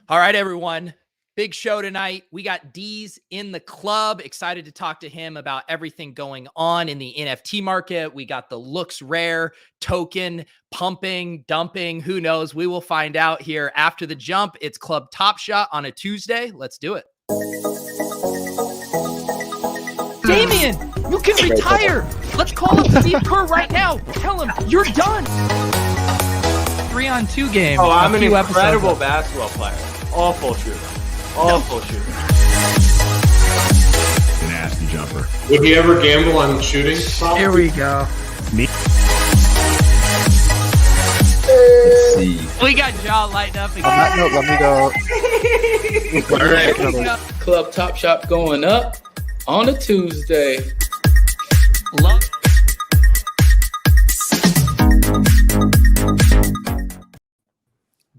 All right, everyone. Big show tonight. We got Deeze in the club. Excited to talk to him about everything going on in the NFT market. We got the LooksRare token pumping, dumping. Who knows? We will find out here after the jump. It's Club Top Shot on a Tuesday. Let's do it. Damien, you can retire. Let's call up Steve Kerr right now. Tell him you're done. 3-on-2 game. Oh, I'm an incredible basketball player. Awful shooter. Awful shooter. Nasty jumper. Would you ever gamble on shooting? Here we go. Me. We got jaw lighting up again. On that note, let me go. All right. Club Top Shop going up on a Tuesday. Love.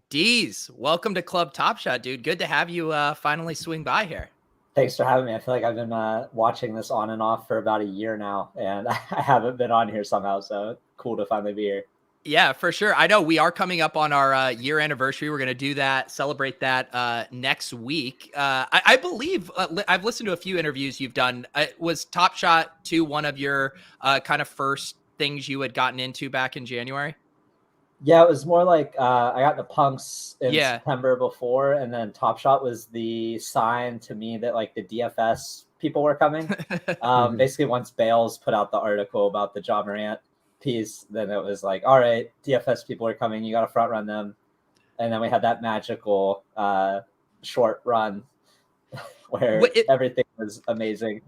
Deeze, welcome to Club Top Shot, dude. Good to have you finally swing by here. Thanks for having me. I feel like I've been watching this on and off for about a year now, and I haven't been on here somehow, so cool to finally be here. Yeah, for sure. I know we are coming up on our year anniversary. We're going to do that, celebrate that next week. I believe I've listened to a few interviews you've done. Was Top Shot 2 one of your kind of first things you had gotten into back in January? Yeah, it was more like I got into punks in September before, and then Top Shot was the sign to me that like the DFS people were coming. Basically, once Bales put out the article about the Ja Morant piece, then it was like, all right, DFS people are coming. You got to front run them. And then we had that magical short run where everything was amazing.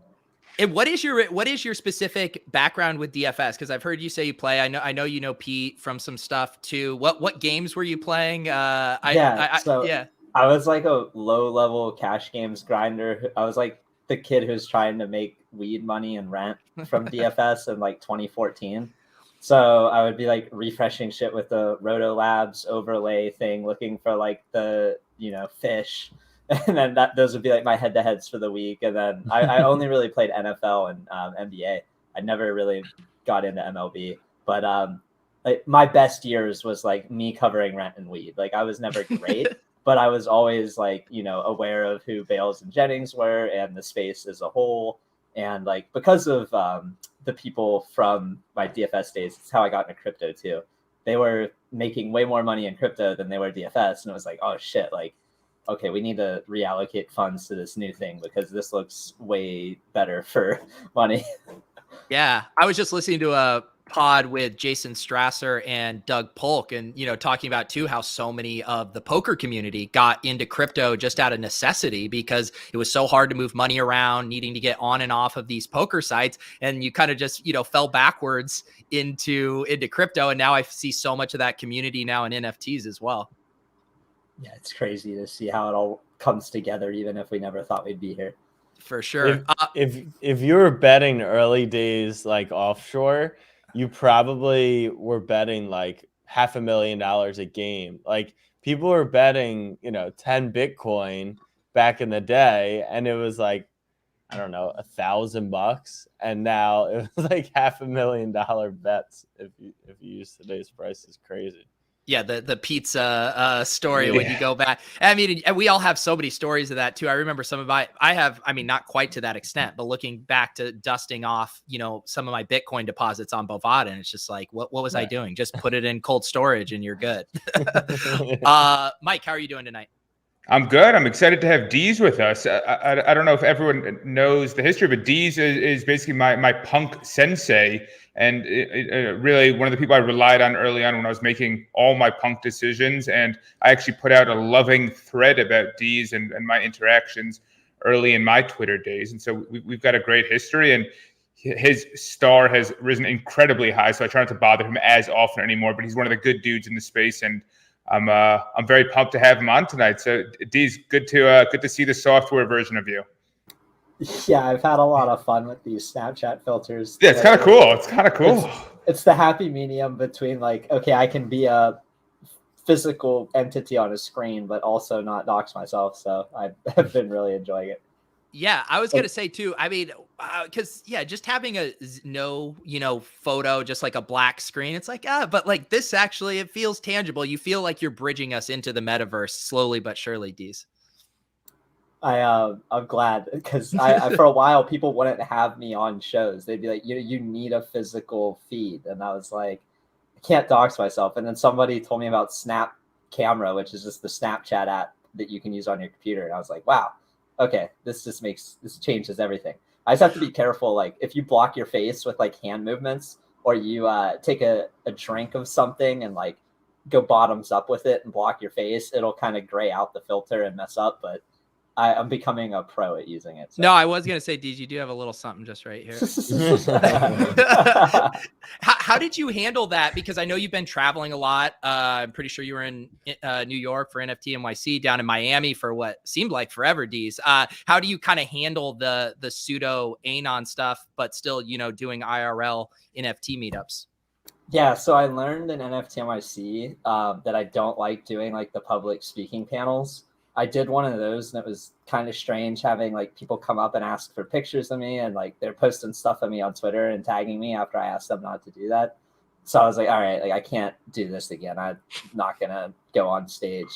And what is your specific background with DFS? Because I've heard you say you play. I know you know Pete from some stuff too. What games were you playing? I was like a low level cash games grinder. I was like the kid who's trying to make weed money and rent from DFS in like 2014. So I would be like refreshing shit with the Roto Labs overlay thing, looking for like the fish. And then those would be like my head-to-heads for the week. And then I only really played NFL and NBA. I never really got into MLB. But like my best years was like me covering rent and weed. Like I was never great, but I was always like, aware of who Bales and Jennings were and the space as a whole. And like because of the people from my DFS days, it's how I got into crypto too. They were making way more money in crypto than they were DFS. And it was like, oh shit, like, okay, we need to reallocate funds to this new thing because this looks way better for money. Yeah. I was just listening to a pod with Jason Strasser and Doug Polk and, talking about too, how so many of the poker community got into crypto just out of necessity because it was so hard to move money around, needing to get on and off of these poker sites. And you kind of just, fell backwards into crypto. And now I see so much of that community now in NFTs as well. Yeah, it's crazy to see how it all comes together, even if we never thought we'd be here. For sure. If you were betting early days like offshore, you probably were betting like $500,000 a game. Like people were betting, 10 Bitcoin back in the day, and it was like, I don't know, $1,000, and now it was like $500,000 bets. If you use today's price, is crazy. Yeah, the pizza story when you go back. I mean, we all have so many stories of that too. I remember some of not quite to that extent, but looking back to dusting off, some of my Bitcoin deposits on Bovada, and it's just like, what was I doing? Just put it in cold storage and you're good. Mike, how are you doing tonight? I'm good. I'm excited to have Deeze with us. I don't know if everyone knows the history, but Deeze is basically my punk sensei, and really one of the people I relied on early on when I was making all my punk decisions. And I actually put out a loving thread about Deeze and my interactions early in my Twitter days. And so we've got a great history, and his star has risen incredibly high. So I try not to bother him as often anymore, but he's one of the good dudes in the space, and I'm very pumped to have him on tonight. So Deeze, good to see the software version of you. Yeah, I've had a lot of fun with these Snapchat filters. Yeah, it's kind of cool. It's the happy medium between like, okay, I can be a physical entity on a screen, but also not dox myself. So I've been really enjoying it. Yeah, I was going to say too, I mean, because just having no, photo, just like a black screen, it's like, but like this actually, it feels tangible. You feel like you're bridging us into the metaverse slowly but surely, Deeze. I'm glad, because I for a while people wouldn't have me on shows. They'd be like, you need a physical feed, and I was like, I can't dox myself. And then somebody told me about Snap Camera, which is just the Snapchat app that you can use on your computer, and I was like, wow, okay, this changes everything. I just have to be careful. Like if you block your face with like hand movements, or you take a drink of something and like go bottoms up with it and block your face, it'll kind of gray out the filter and mess up. But I'm becoming a pro at using it. So. No, I was going to say, Deeze, you do have a little something just right here. How did you handle that? Because I know you've been traveling a lot. I'm pretty sure you were in New York for NFT NYC, down in Miami for what seemed like forever, Deeze. How do you kind of handle the pseudo Anon stuff, but still, doing IRL NFT meetups? Yeah, so I learned in NFT NYC that I don't like doing like the public speaking panels. I did one of those, and it was kind of strange having like people come up and ask for pictures of me, and like they're posting stuff of me on Twitter and tagging me after I asked them not to do that. So I was like, all right, like I can't do this again. I'm not gonna go on stage.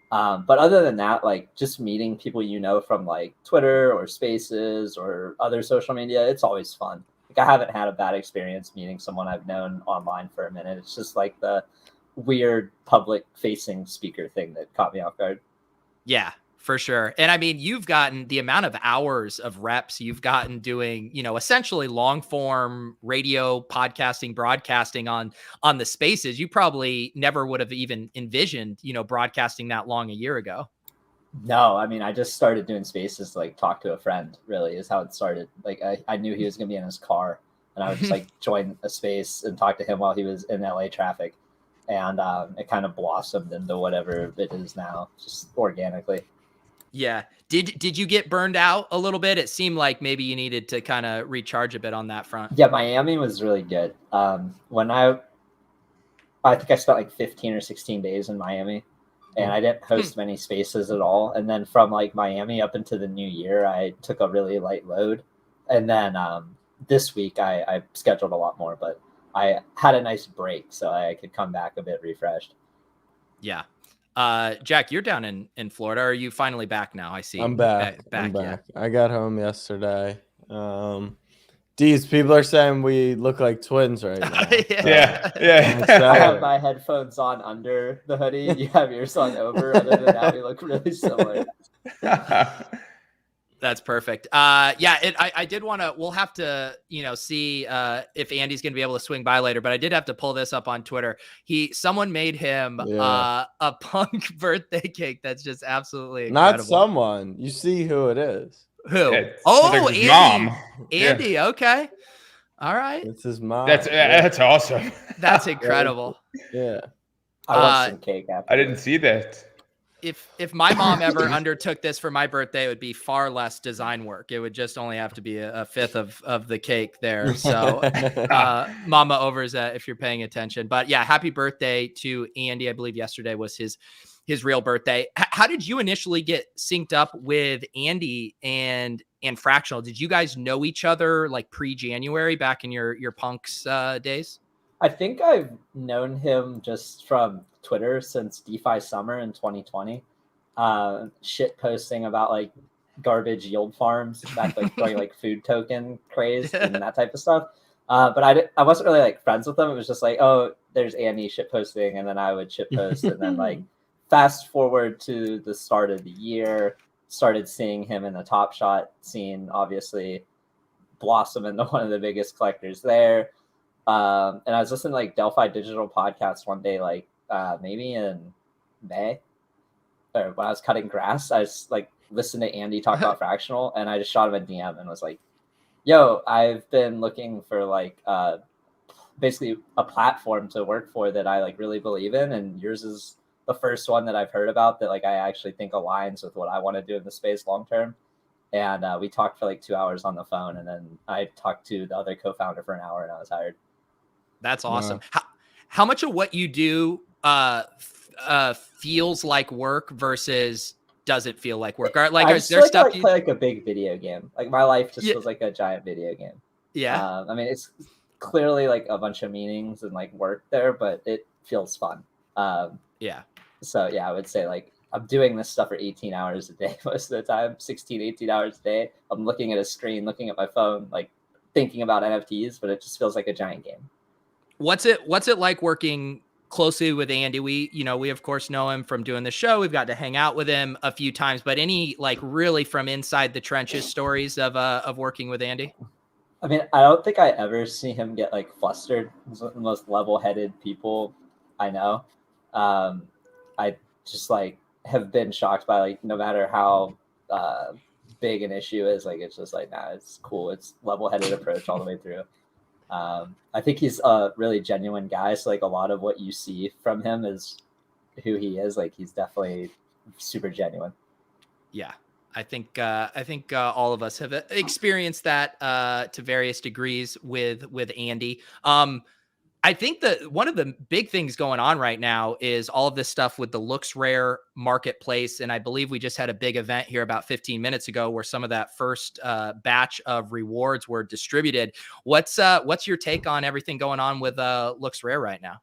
But other than that, like just meeting people from like Twitter or Spaces or other social media, it's always fun. Like I haven't had a bad experience meeting someone I've known online for a minute. It's just like the weird public facing speaker thing that caught me off guard. Yeah, for sure. And I mean, you've gotten the amount of hours of reps you've gotten doing, essentially long form radio, podcasting, broadcasting on the Spaces. You probably never would have even envisioned, broadcasting that long a year ago. No, I mean, I just started doing Spaces to like talk to a friend, really is how it started. Like I knew he was going to be in his car, and I would just like join a space and talk to him while he was in LA traffic. And it kind of blossomed into whatever it is now, just organically. Yeah. Did you get burned out a little bit? It seemed like maybe you needed to kind of recharge a bit on that front. Yeah, Miami was really good. When I think I spent like 15 or 16 days in Miami, and I didn't host many Spaces at all. And then from like Miami up into the new year, I took a really light load. And then this week I scheduled a lot more, but I had a nice break, so I could come back a bit refreshed. Yeah. Jack, you're down in Florida. Are you finally back now? I see. I'm back. I'm back. Yeah. I got home yesterday. Deeze, people are saying we look like twins right now. Yeah. I have my headphones on under the hoodie. You have yours on over. Other than that, we look really similar. That's perfect. I did want to, we'll have to, see if Andy's going to be able to swing by later, but I did have to pull this up on Twitter. Someone made him a punk birthday cake. That's just absolutely incredible. Not someone. You see who it is. Who? Andy. Mom. Andy. Yeah. Okay. All right. It's his mom. That's awesome. That's incredible. Yeah. I want some cake after. I didn't see that. If my mom ever undertook this for my birthday, it would be far less design work. It would just only have to be a fifth of the cake there. So Mama Overs, if you're paying attention. But yeah, happy birthday to Andy. I believe yesterday was his real birthday. How did you initially get synced up with Andy and Fractional? Did you guys know each other like pre-January back in your punks days? I think I've known him just from Twitter since DeFi summer in 2020. Shit posting about like garbage yield farms, back like during like food token craze and that type of stuff. But I wasn't really like friends with them. It was just like, oh, there's Andy shit posting, and then I would shit post, and then like fast forward to the start of the year, started seeing him in the Top Shot scene, obviously blossom into one of the biggest collectors there. And I was listening to like Delphi Digital podcast one day, like maybe in May, or when I was cutting grass. I was like listened to Andy talk about Fractional, and I just shot him a DM and was like, yo, I've been looking for like basically a platform to work for that I like really believe in, and yours is the first one that I've heard about that like I actually think aligns with what I want to do in the space long term. And we talked for like 2 hours on the phone, and then I talked to the other co-founder for an hour, and I was hired. That's awesome. Wow. How much of what you do feels like work versus doesn't feel like work? Or I just like to play like a big video game. Like my life just feels like a giant video game. Yeah. I mean, it's clearly like a bunch of meetings and like work there, but it feels fun. Yeah. So yeah, I would say like I'm doing this stuff for 18 hours a day most of the time, 16, 18 hours a day. I'm looking at a screen, looking at my phone, like thinking about NFTs, but it just feels like a giant game. What's it like working closely with Andy? We of course know him from doing the show. We've got to hang out with him a few times, but any like really from inside the trenches stories of working with Andy? I mean, I don't think I ever see him get like flustered. He's one of the most level-headed people I know. I just like have been shocked by like no matter how big an issue is, like it's just like nah, it's cool. It's level-headed approach all the way through. I think he's a really genuine guy. So like a lot of what you see from him is who he is. Like he's definitely super genuine. Yeah. I think all of us have experienced that to various degrees with Andy. I think that one of the big things going on right now is all of this stuff with the LooksRare marketplace. And I believe we just had a big event here about 15 minutes ago where some of that first batch of rewards were distributed. What's your take on everything going on with LooksRare right now?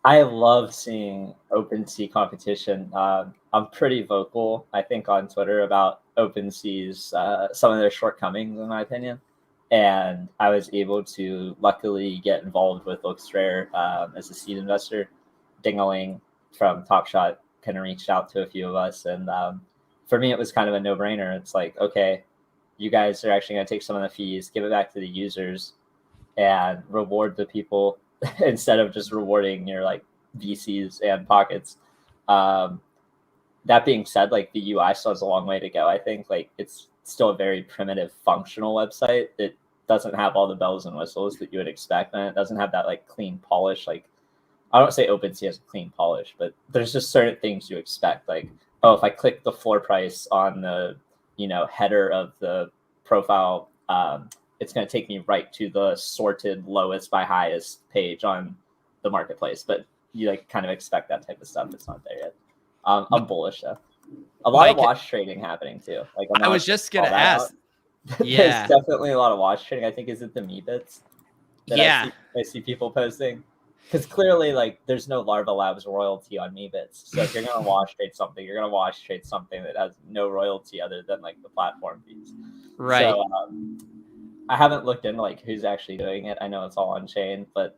I love seeing OpenSea competition. I'm pretty vocal, I think, on Twitter about OpenSea's some of their shortcomings, in my opinion. And I was able to luckily get involved with LooksRare as a seed investor. Dingaling from Top Shot kind of reached out to a few of us. And for me, it was kind of a no-brainer. It's like, okay, you guys are actually going to take some of the fees, give it back to the users, and reward the people instead of just rewarding your like VCs and pockets. That being said, like the UI still has a long way to go. I think like it's still a very primitive functional website. It doesn't have all the bells and whistles that you would expect, and it doesn't have that like clean polish. Like I don't say OpenSea has a clean polish, but there's just certain things you expect. Like, oh, if I click the floor price on the header of the profile, it's going to take me right to the sorted lowest by highest page on the marketplace. But you like kind of expect that type of stuff. It's not there yet. I'm bullish though. A lot of wash trading happening too. Like I was just gonna ask. Yeah, there's definitely a lot of wash trading. I think is it the Meebits? Yeah, I see people posting because clearly like there's no Larva Labs royalty on Meebits. So if you're gonna wash trade something, you're gonna wash trade something that has no royalty other than like the platform fees. Right. So I haven't looked into like who's actually doing it. I know it's all on chain, but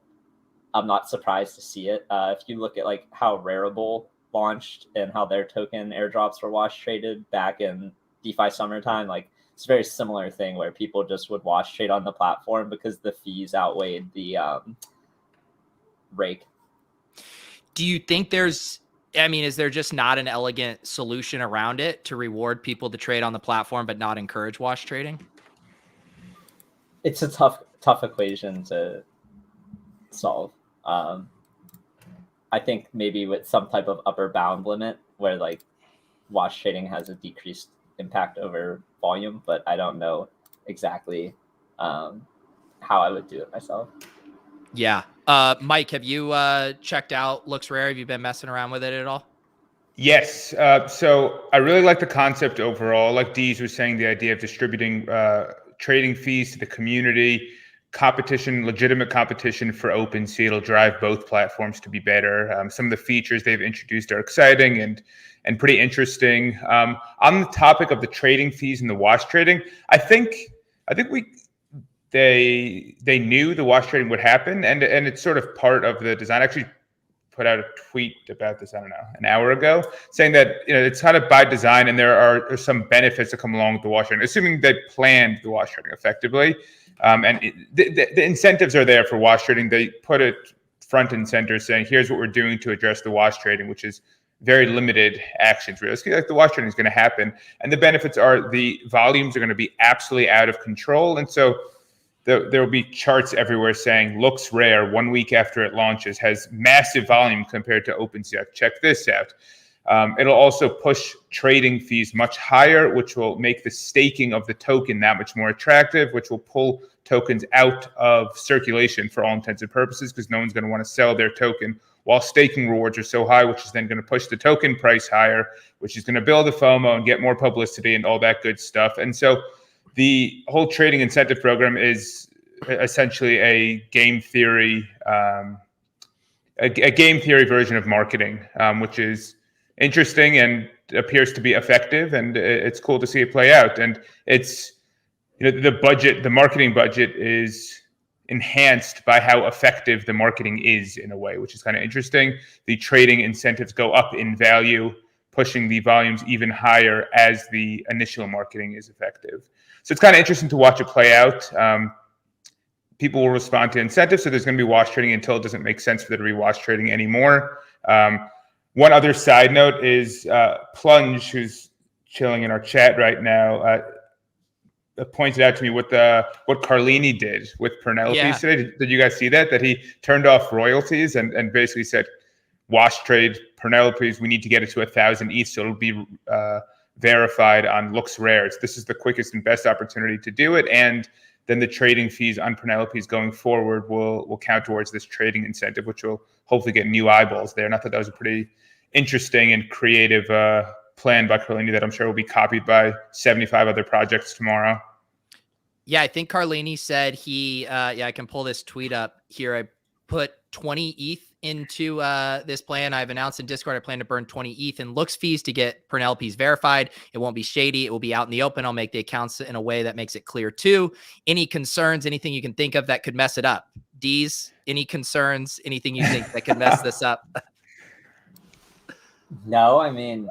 I'm not surprised to see it. If you look at like how Rarible launched and how their token airdrops were wash traded back in DeFi summertime, like it's a very similar thing where people just would wash trade on the platform because the fees outweighed the rake. Do you think is there just not an elegant solution around it to reward people to trade on the platform but not encourage wash trading? It's a tough equation to solve. I think maybe with some type of upper bound limit where like wash trading has a decreased impact over volume, but I don't know exactly how I would do it myself. Yeah. Mike, have you checked out LooksRare? Have you been messing around with it at all? Yes. So I really like the concept overall. Like Deeze was saying, the idea of distributing trading fees to the community, competition, legitimate competition for OpenSea. It'll drive both platforms to be better. Some of the features they've introduced are exciting and pretty interesting. On the topic of the trading fees and the wash trading, I think they knew the wash trading would happen, and it's sort of part of the design. I actually put out a tweet about this, I don't know, an hour ago, saying that it's kind of by design, and there are some benefits that come along with the wash trading, assuming they planned the wash trading effectively. The incentives are there for wash trading. They put it front and center, saying, "Here's what we're doing to address the wash trading," which is very limited actions. Realistically, like the wash trading is going to happen, and the benefits are the volumes are going to be absolutely out of control, and so there will be charts everywhere saying LooksRare 1 week after it launches has massive volume compared to OpenSea. Check this out. It'll also push trading fees much higher, which will make the staking of the token that much more attractive, which will pull tokens out of circulation for all intents and purposes, because no one's going to want to sell their token while staking rewards are so high, which is then going to push the token price higher, which is going to build the FOMO and get more publicity and all that good stuff. And so the whole trading incentive program is essentially a game theory version of marketing, which is interesting and appears to be effective, and it's cool to see it play out. And it's, the marketing budget is enhanced by how effective the marketing is in a way, which is kind of interesting. The trading incentives go up in value, pushing the volumes even higher as the initial marketing is effective. So it's kind of interesting to watch it play out. People will respond to incentives, so there's going to be wash trading until it doesn't make sense for there to be wash trading anymore. One other side note is Plunge, who's chilling in our chat right now, pointed out to me what Carlini did with Penelope today. Did you guys see that? That he turned off royalties and basically said, wash trade Penelope's, we need to get it to 1,000 ETH, so it'll be verified on LooksRare. This is the quickest and best opportunity to do it, and then the trading fees on Penelope's going forward will count towards this trading incentive, which will hopefully get new eyeballs there. And I thought that was a pretty interesting and creative plan by Carlini that I'm sure will be copied by 75 other projects tomorrow. Yeah, I think Carlini said I can pull this tweet up here. I put 20 ETH into this plan. I've announced in Discord I plan to burn 20 ETH in Looks fees to get Penelope's verified. It won't be shady. It will be out in the open. I'll make the accounts in a way that makes it clear too. Any concerns, anything you can think of that could mess it up? Deeze, any concerns, anything you think that could mess this up? No, I mean,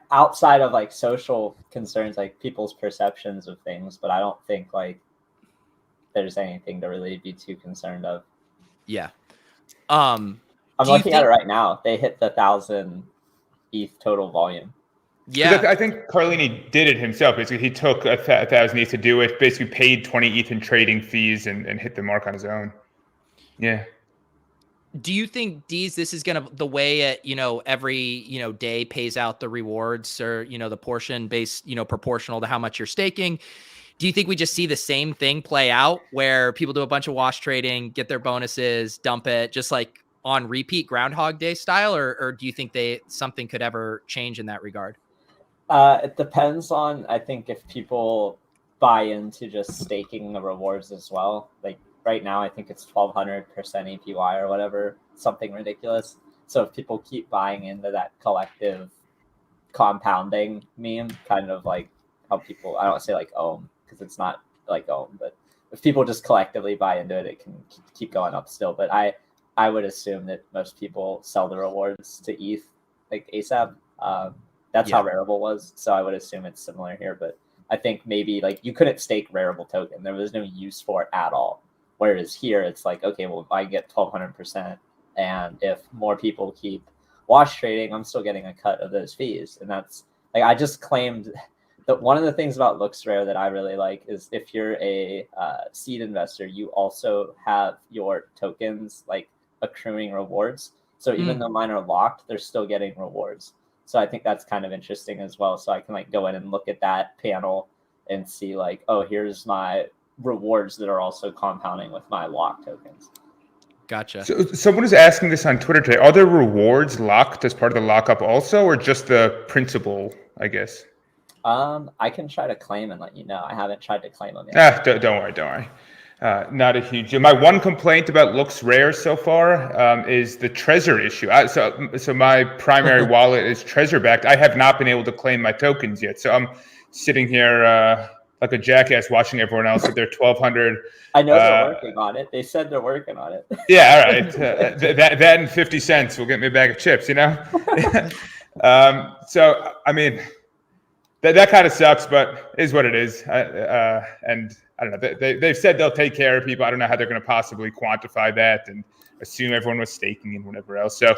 outside of like social concerns, like people's perceptions of things, but I don't think like there's anything to really be too concerned of. Yeah. I'm looking at it right now. They hit the 1,000 ETH total volume. Yeah, I think Carlini did it himself. Basically, he took 1,000 ETH to do it. Basically, paid 20 ETH in trading fees and hit the mark on his own. Yeah. Do you think, Deeze, this is gonna the way it every day pays out the rewards, or the portion based proportional to how much you're staking? Do you think we just see the same thing play out where people do a bunch of wash trading, get their bonuses, dump it, just like on repeat Groundhog Day style, or do you think something could ever change in that regard? It depends on, I think, if people buy into just staking the rewards as well. Like right now, I think it's 1,200% APY or whatever, something ridiculous. So if people keep buying into that collective compounding meme, kind of like how people, I don't want to say like ohm, because it's not like ohm, but if people just collectively buy into it, it can keep going up still. But I would assume that most people sell the rewards to ETH like ASAP. That's how Rarible was. So I would assume it's similar here. But I think maybe like you couldn't stake Rarible token. There was no use for it at all. Whereas here it's like, okay, well, if I get 1,200%, and if more people keep wash trading, I'm still getting a cut of those fees. And that's like, I just claimed that one of the things about LooksRare that I really like is if you're a seed investor, you also have your tokens like accruing rewards. So even though mine are locked, they're still getting rewards. So I think that's kind of interesting as well. So I can like go in and look at that panel and see like, oh, here's my rewards that are also compounding with my locked tokens. Gotcha. So someone is asking this on Twitter today. Are there rewards locked as part of the lockup also, or just the principal, I guess? I can try to claim and let you know. I haven't tried to claim them yet. Don't worry. Not a huge deal. My one complaint about LooksRare so far is the Trezor issue. So my primary wallet is Trezor backed. I have not been able to claim my tokens yet. So I'm sitting here like a jackass watching everyone else with their 1,200. I know they're working on it. They said they're working on it. Yeah, all right. That and 50 cents will get me a bag of chips, So, I mean, that kind of sucks, but is what it is. And I don't know. They've said they'll take care of people. I don't know how they're going to possibly quantify that and assume everyone was staking and whatever else. So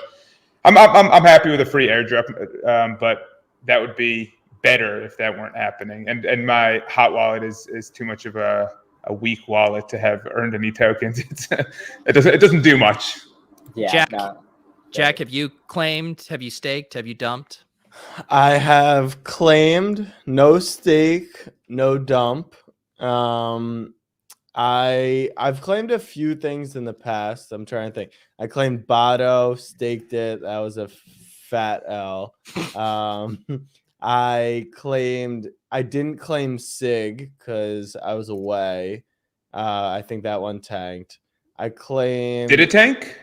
I'm happy with a free airdrop, but that would be better if that weren't happening. And my hot wallet is too much of a weak wallet to have earned any tokens. It doesn't do much. Yeah. Jack, have you claimed? Have you staked? Have you dumped? I have claimed, no stake, no dump. I've claimed a few things in the past. I'm trying to think. I claimed Botto, staked it. That was a fat L. I didn't claim Sig because I was away. I think that one tanked. I claimed. Did it tank?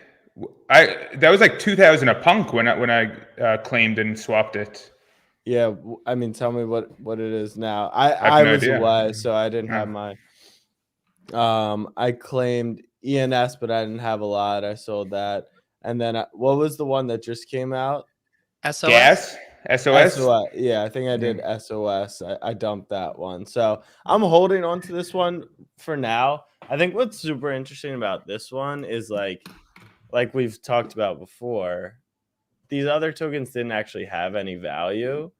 That was like 2,000 a punk when I claimed and swapped it. Yeah, I mean, tell me what it is now. I was away, so I didn't have my. I claimed ENS, but I didn't have a lot. I sold that, and then what was the one that just came out? SOS. Gas? SOS? Yeah, I think I did SOS. I dumped that one, so I'm holding on to this one for now. I think what's super interesting about this one is like we've talked about before, these other tokens didn't actually have any value.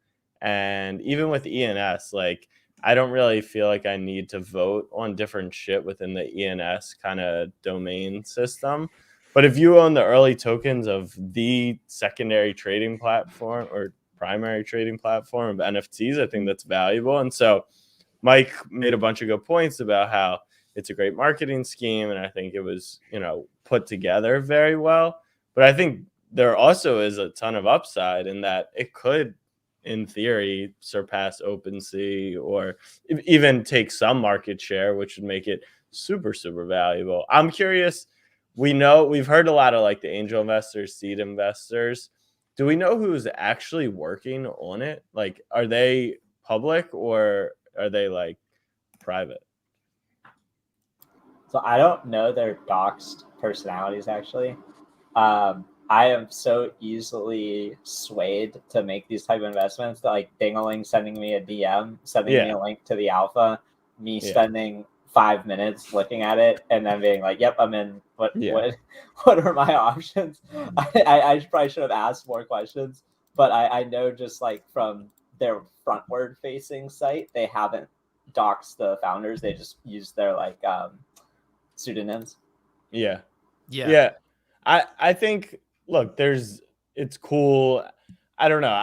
And even with ENS, like, I don't really feel like I need to vote on different shit within the ENS kind of domain system. But if you own the early tokens of the secondary trading platform or primary trading platform of NFTs, I think that's valuable. And so Mike made a bunch of good points about how it's a great marketing scheme. And I think it was, put together very well. But I think there also is a ton of upside in that it could, in theory, surpass OpenSea or even take some market share, which would make it super, super valuable. I'm curious. We've heard a lot of like the angel investors, seed investors. Do we know who's actually working on it? Like, are they public or are they like private? So I don't know their doxed personalities, actually. I am so easily swayed to make these type of investments that like Dingaling sending me a DM, sending me a link to the alpha, me spending 5 minutes looking at it and then being like, yep, I'm in. What are my options? I probably should have asked more questions, but I know just like from their frontward facing site, they haven't doxed the founders. They just use their like pseudonyms. Yeah. I think, look, it's cool. I don't know.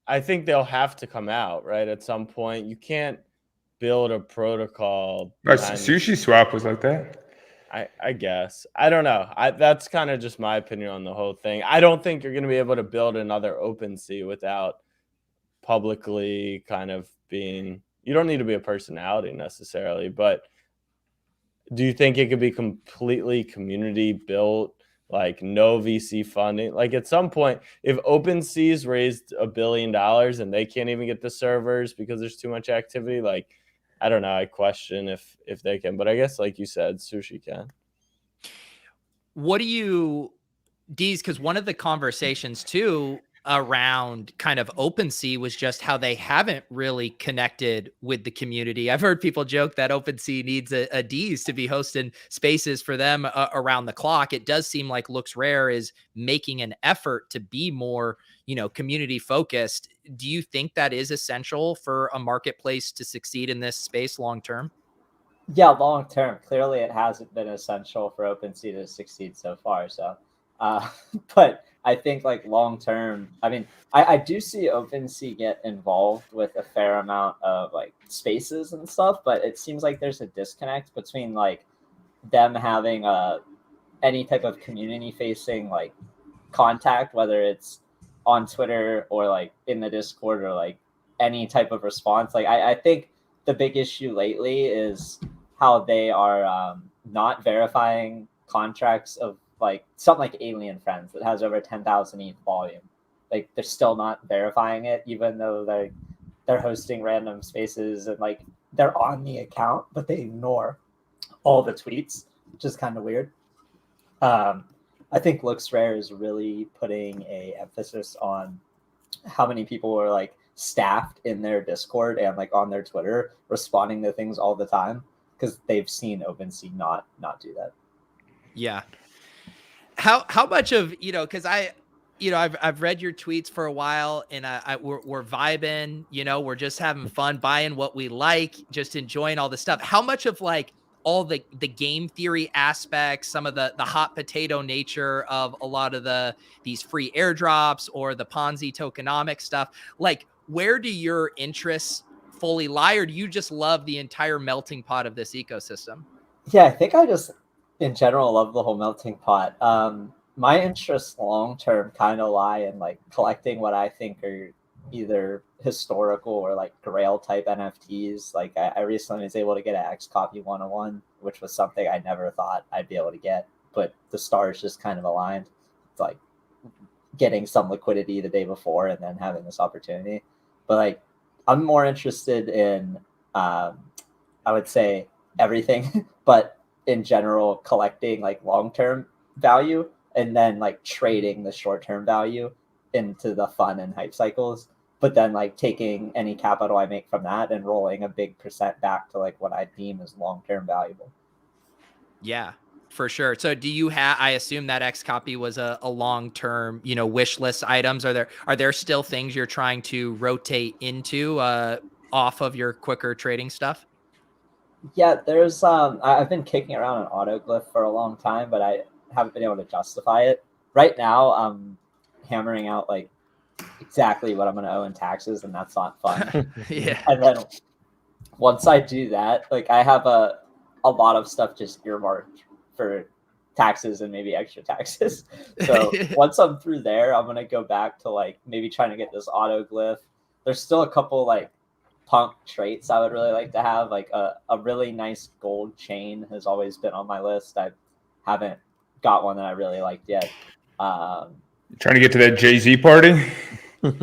I think they'll have to come out, right? At some point. You can't build a protocol. Sushi Swap was like that. I guess. I don't know. That's kind of just my opinion on the whole thing. I don't think you're going to be able to build another OpenSea without publicly kind of being, you don't need to be a personality necessarily, but do you think it could be completely community built, like no VC funding? Like at some point, if OpenSea's raised $1 billion and they can't even get the servers because there's too much activity, like, I don't know. I question if they can, but I guess like you said, Sushi can. What do you, Deeze? Because one of the conversations too around kind of OpenSea was just how they haven't really connected with the community. I've heard people joke that OpenSea needs a Deeze to be hosting spaces for them around the clock. It does seem like LooksRare is making an effort to be more, community focused. Do you think that is essential for a marketplace to succeed in this space long term? Yeah, long term. Clearly, it hasn't been essential for OpenSea to succeed so far. So, but I think like long term, I mean, I do see OpenSea get involved with a fair amount of like spaces and stuff, but it seems like there's a disconnect between like them having any type of community facing like contact, whether it's on Twitter or like in the Discord or like any type of response. Like I think the big issue lately is how they are not verifying contracts of like something like Alien Friends that has over 10,000 ETH volume. Like they're still not verifying it, even though they're hosting random spaces and like they're on the account, but they ignore all the tweets, which is kind of weird. I think LooksRare is really putting a emphasis on how many people are like staffed in their Discord and like on their Twitter responding to things all the time because they've seen OpenSea not do that. Yeah. How much of, because I've read your tweets for a while and we're vibing, we're just having fun, buying what we like, just enjoying all the stuff. How much of like all the game theory aspects, some of the hot potato nature of a lot of these free airdrops or the Ponzi tokenomics stuff, like where do your interests fully lie, or do you just love the entire melting pot of this ecosystem? Yeah, I think I just, in general, love the whole melting pot. My interests long-term kind of lie in like collecting what I think are either historical or like grail type NFTs. Like I recently was able to get an X Copy 101, which was something I never thought I'd be able to get, but the stars just kind of aligned. It's like getting some liquidity the day before and then having this opportunity. But like I'm more interested in I would say everything, but in general collecting like long-term value and then like trading the short-term value into the fun and hype cycles, but then like taking any capital I make from that and rolling a big percent back to like what I deem as long-term valuable. Yeah, for sure. So do you have, I assume that X Copy was a long-term, you know, wish list items. Are there still things you're trying to rotate into off of your quicker trading stuff? Yeah, there's I've been kicking around an autoglyph for a long time, but I haven't been able to justify it. Right now, I'm hammering out like exactly what I'm going to owe in taxes, and that's not fun. Yeah. And then once I do that, like I have a lot of stuff just earmarked for taxes and maybe extra taxes. So once I'm through there, I'm going to go back to like maybe trying to get this autoglyph. There's still a couple like punk traits I would really like to have. Like a really nice gold chain has always been on my list. I haven't got one that I really liked yet. Trying to get to that Jay-Z party?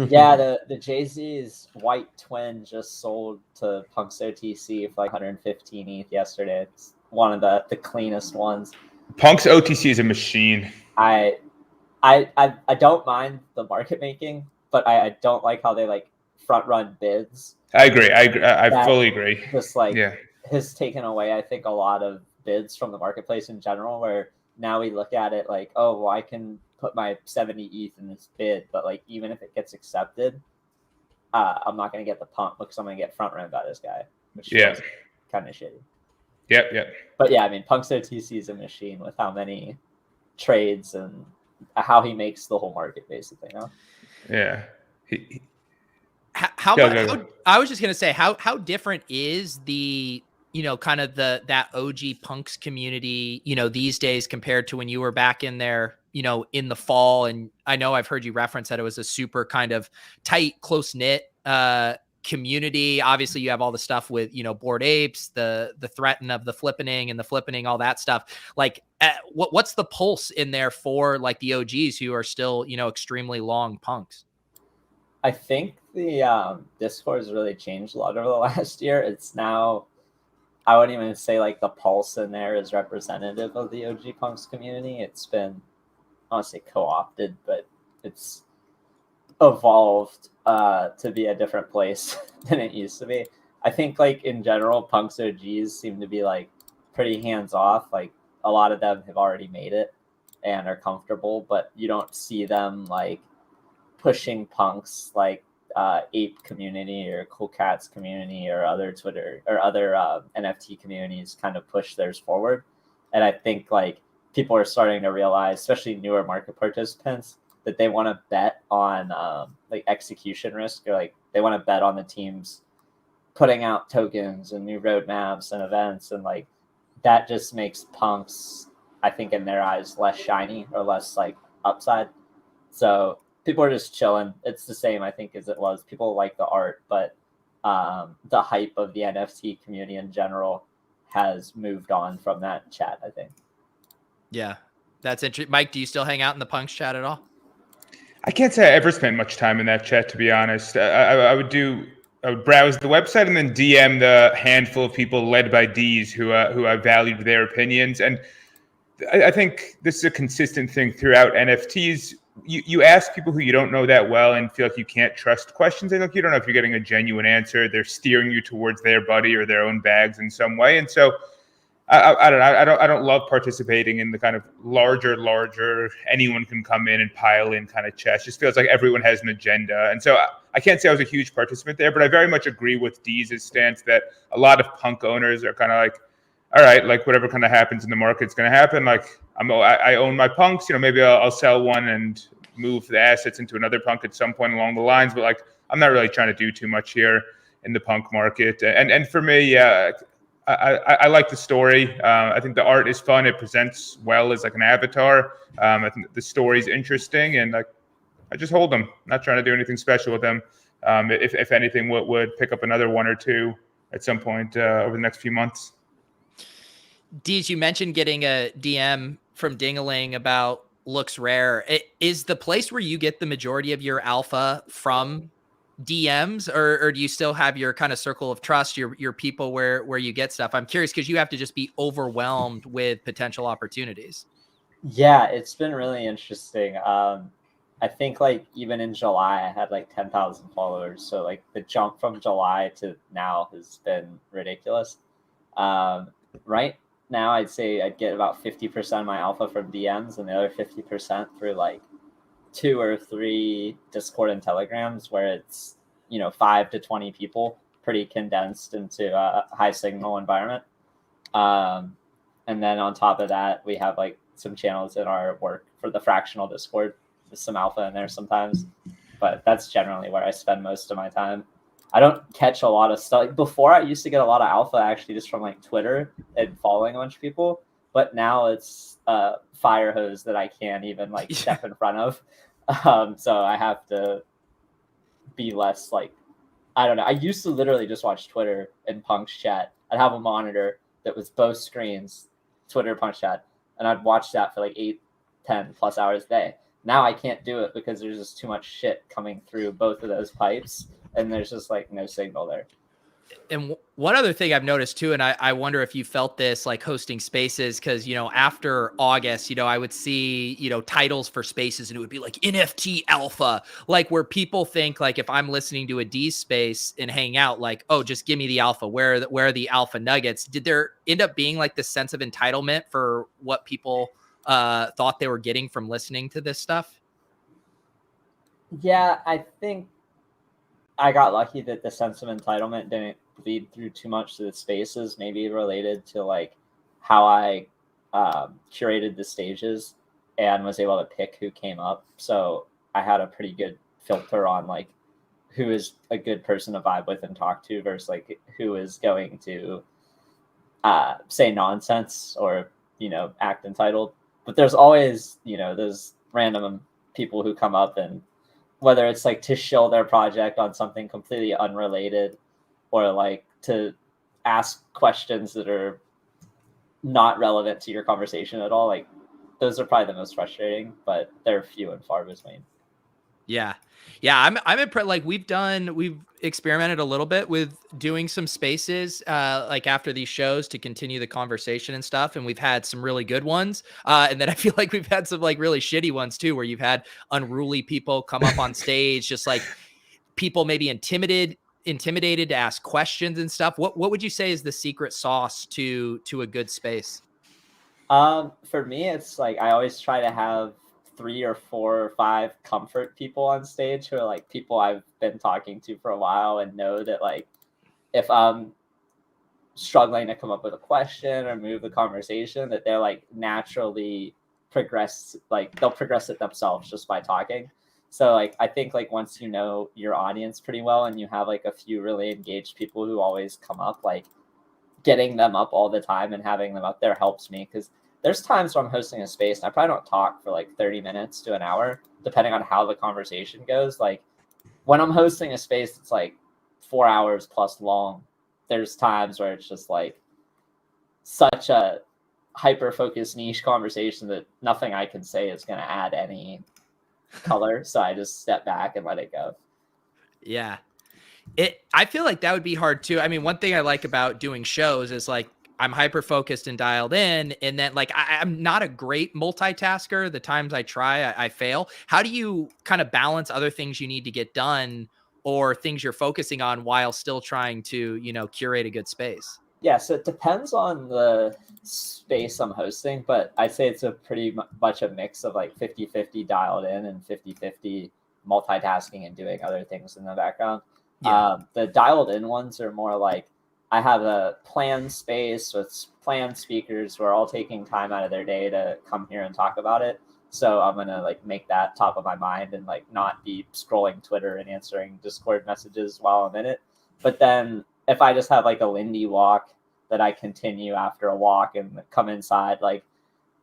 Yeah, the Jay-Z's white twin just sold to Punk's OTC for like 115 ETH yesterday. It's one of the cleanest ones. Punk's OTC is a machine. I don't mind the market making, but I don't like how they like front run bids. I agree. I fully agree. Just like has taken away, I think, a lot of bids from the marketplace in general, where now we look at it like, oh, well, I can put my 70 ETH in this bid, but like even if it gets accepted, I'm not going to get the pump because I'm going to get front run by this guy, which is kind of shitty. Yep. But yeah, I mean, Punk's OTC is a machine with how many trades and how he makes the whole market, basically. No? Yeah. How I was just gonna say how different is the, you know, kind of that OG Punks community, you know, these days compared to when you were back in there, you know, in the fall. And I know I've heard you reference that it was a super kind of tight, close knit community. Obviously you have all the stuff with, you know, Bored Apes, the threaten of the flippening and the flippening, all that stuff. Like what's the pulse in there for like the OGs who are still, you know, extremely long punks? I think the Discord has really changed a lot over the last year. It's now, I wouldn't even say like the pulse in there is representative of the OG Punks community. It's been, I don't want to say co-opted, but it's evolved to be a different place than it used to be. I think like in general, Punks OGs seem to be like pretty hands off. Like a lot of them have already made it and are comfortable, but you don't see them like pushing Punks like Ape community or Cool Cats community or other Twitter or other NFT communities kind of push theirs forward. And I think like people are starting to realize, especially newer market participants, that they want to bet on like execution risk, or like they want to bet on the teams putting out tokens and new roadmaps and events. And like that just makes Punks, I think in their eyes, less shiny or less like upside. So people are just chilling. It's the same, I think, as it was. People like the art, but the hype of the NFT community in general has moved on from that chat, I think. Yeah, that's interesting. Mike, do you still hang out in the Punks chat at all? I can't say I ever spent much time in that chat, to be honest. I would browse the website and then DM the handful of people led by Deeze who I valued their opinions. And I think this is a consistent thing throughout NFTs. You ask people who you don't know that well and feel like you can't trust questions. And like you don't know if you're getting a genuine answer. They're steering you towards their buddy or their own bags in some way. And so I don't know. I don't love participating in the kind of larger anyone can come in and pile in kind of chat. It just feels like everyone has an agenda. And so I can't say I was a huge participant there, but I very much agree with Deeze's stance that a lot of punk owners are kind of like, all right, like whatever kind of happens in the market's going to happen. Like I own my punks, you know, maybe I'll sell one and move the assets into another punk at some point along the lines. But like, I'm not really trying to do too much here. in the punk market. And for me, yeah, I like the story. I think the art is fun. It presents well as like an avatar. I think the story is interesting, and like I just hold them. Not trying to do anything special with them. If anything, would pick up another one or two at some point over the next few months. Deeze, you mentioned getting a DM from Dingaling about LooksRare. Is the place where you get the majority of your alpha from DMs, or do you still have your kind of circle of trust, your people where you get stuff? I'm curious because you have to just be overwhelmed with potential opportunities. Yeah, it's been really interesting. I think like even in July, I had like 10,000 followers. So like the jump from July to now has been ridiculous. Right now, I'd say I'd get about 50% of my alpha from DMs and the other 50% through like 2 or 3 Discord and Telegrams where it's, 5 to 20 people, pretty condensed into a high signal environment. And then on top of that, we have like some channels in our work for the Fractional Discord. There's some alpha in there sometimes, but that's generally where I spend most of my time. I don't catch a lot of stuff. Before, I used to get a lot of alpha actually just from like Twitter and following a bunch of people, but now it's fire hose that I can't even like step in front of. So I have to be less like, I don't know. I used to literally just watch Twitter and Punk's chat. I'd have a monitor that was both screens, Twitter, Punk's chat, and I'd watch that for like 8-10 plus hours a day. Now I can't do it because there's just too much shit coming through both of those pipes, and there's just like no signal there. And one other thing I've noticed too, and I wonder if you felt this like hosting spaces, because, after August, I would see, titles for spaces and it would be like NFT alpha, like where people think like if I'm listening to a Deeze space and hang out, like, oh, just give me the alpha. Where are the alpha nuggets? Did there end up being like this sense of entitlement for what people thought they were getting from listening to this stuff? Yeah, I think I got lucky that the sense of entitlement didn't bleed through too much to the spaces, maybe related to like how I curated the stages and was able to pick who came up. So I had a pretty good filter on like who is a good person to vibe with and talk to versus like who is going to say nonsense or, act entitled. But there's always, those random people who come up and whether it's like to shill their project on something completely unrelated or like to ask questions that are not relevant to your conversation at all. Like those are probably the most frustrating, but they're few and far between. Yeah. I'm impressed. Like we've experimented a little bit with doing some spaces, like after these shows to continue the conversation and stuff. And we've had some really good ones. And then I feel like we've had some like really shitty ones too, where you've had unruly people come up on stage, just like people maybe intimidated to ask questions and stuff. What would you say is the secret sauce to a good space? For me, it's like, I always try to have 3 or 4 or 5 comfort people on stage who are like people I've been talking to for a while and know that like if I'm struggling to come up with a question or move the conversation, that they're like naturally progress, like they'll progress it themselves just by talking. So like I think like once you know your audience pretty well and you have like a few really engaged people who always come up, like getting them up all the time and having them up there helps me, because there's times where I'm hosting a space and I probably don't talk for like 30 minutes to an hour, depending on how the conversation goes. Like when I'm hosting a space that's like 4 hours plus long, there's times where it's just like such a hyper-focused niche conversation that nothing I can say is going to add any color. So I just step back and let it go. Yeah. I feel like that would be hard too. I mean, one thing I like about doing shows is like, I'm hyper focused and dialed in. And then like, I'm not a great multitasker. The times I try, I fail. How do you kind of balance other things you need to get done or things you're focusing on while still trying to, curate a good space? Yeah. So it depends on the space I'm hosting, but I'd say it's a pretty much a mix of like 50-50 dialed in and 50-50 multitasking and doing other things in the background. Yeah. The dialed in ones are more like, I have a planned space with planned speakers who are all taking time out of their day to come here and talk about it. So I'm going to like make that top of my mind and like not be scrolling Twitter and answering Discord messages while I'm in it. But then if I just have like a Lindy walk that I continue after a walk and come inside, like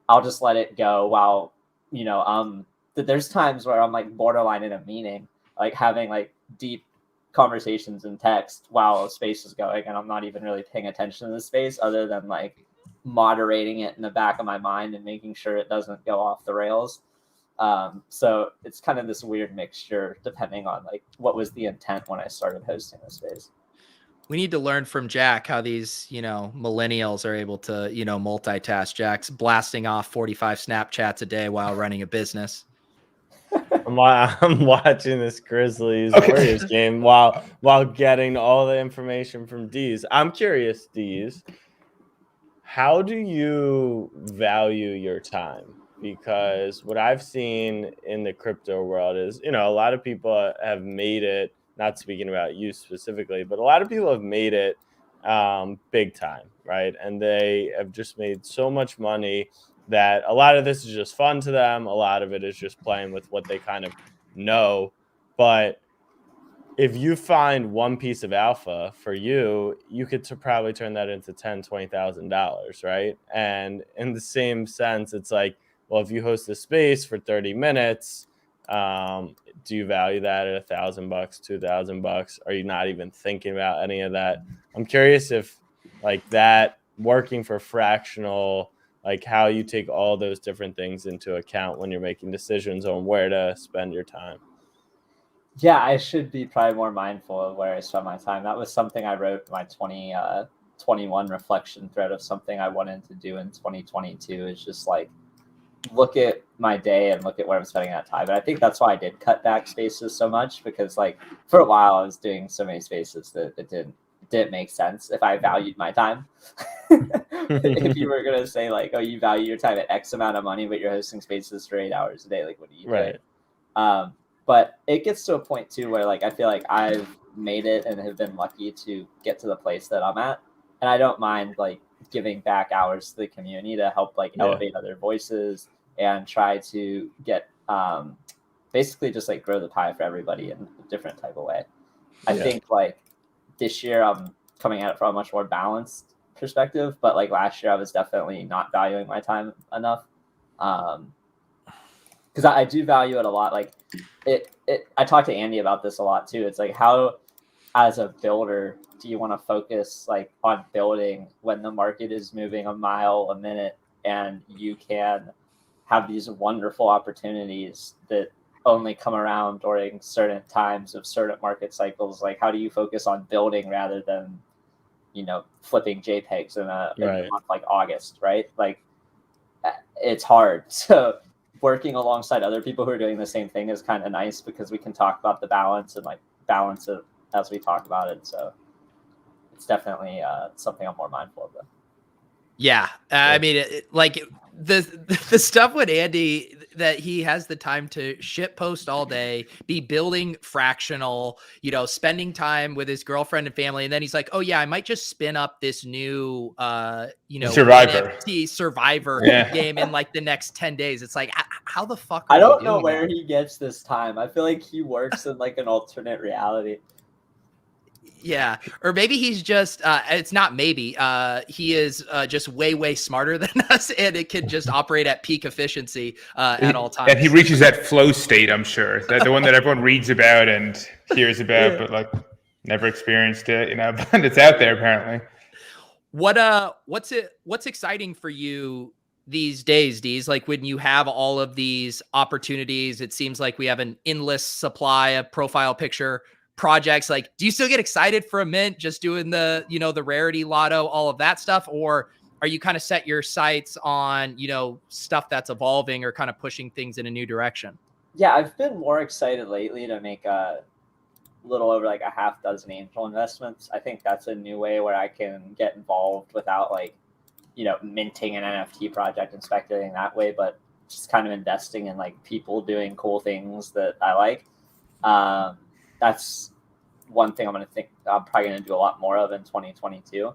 I'll just let it go while, you know, there's times where I'm like borderline in a meeting, like having like deep conversations in text while a space is going, and I'm not even really paying attention to the space other than like moderating it in the back of my mind and making sure it doesn't go off the rails. So it's kind of this weird mixture depending on like what was the intent when I started hosting the space. We need to learn from Jack how these, you know, millennials are able to, you know, multitask. Jack's blasting off 45 Snapchats a day while running a business. I'm watching this Grizzlies Warriors game while getting all the information from Deeze. I'm curious, Deeze, how do you value your time? Because what I've seen in the crypto world is, you know, a lot of people have made it, not speaking about you specifically, but a lot of people have made it big time, right? And they have just made so much money that a lot of this is just fun to them. A lot of it is just playing with what they kind of know. But if you find one piece of alpha for you, you could probably turn that into $10,000, $20,000, right? And in the same sense, it's like, well, if you host a space for 30 minutes, do you value that at $1,000, $2,000? Are you not even thinking about any of that? I'm curious if like that working for Fractional, like how you take all those different things into account when you're making decisions on where to spend your time. Yeah, I should be probably more mindful of where I spend my time. That was something I wrote in my 2021 reflection thread of something I wanted to do in 2022 is just like look at my day and look at where I'm spending that time. And I think that's why I did cut back spaces so much, because like for a while I was doing so many spaces that it didn't make sense if I valued my time. If you were going to say like, oh, you value your time at X amount of money, but you're hosting spaces for 8 hours a day, like what are you doing? But it gets to a point too where like I feel like I've made it and have been lucky to get to the place that I'm at, and I don't mind like giving back hours to the community to help like elevate other voices and try to get basically just like grow the pie for everybody in a different type of way. I think like this year I'm coming at it from a much more balanced perspective, but like last year I was definitely not valuing my time enough. Because I do value it a lot. Like I talked to Andy about this a lot too. It's like, how as a builder do you want to focus like on building when the market is moving a mile a minute and you can have these wonderful opportunities that only come around during certain times of certain market cycles? Like, how do you focus on building rather than, you know, flipping JPEGs in a month like August, right? Like, it's hard. So working alongside other people who are doing the same thing is kind of nice because we can talk about the balance and like balance it as we talk about it. So it's definitely something I'm more mindful of. Yeah. I mean, like the stuff with Andy, that he has the time to shit post all day, be building Fractional, you know, spending time with his girlfriend and family. And then he's like, oh yeah, I might just spin up this new, you know, Survivor game in like the next 10 days. It's like, how the fuck I don't know where he gets this time. I feel like he works in like an alternate reality. Yeah. Or maybe he's just, it's not maybe, he is just way smarter than us, and it can just operate at peak efficiency at all times. And he reaches that flow state, I'm sure. That the one that everyone reads about and hears about, but like never experienced it, you know, but it's out there apparently. What's exciting for you these days, Deeze? Like when you have all of these opportunities, it seems like we have an endless supply of profile picture projects. Like, do you still get excited for a mint just doing the, you know, the rarity lotto, all of that stuff? Or are you kind of set your sights on, you know, stuff that's evolving or kind of pushing things in a new direction? Yeah, I've been more excited lately to make a little over like a half dozen angel investments. I think that's a new way where I can get involved without like, you know, minting an NFT project and speculating that way, but just kind of investing in like people doing cool things that I like. That's one thing I'm probably going to do a lot more of in 2022.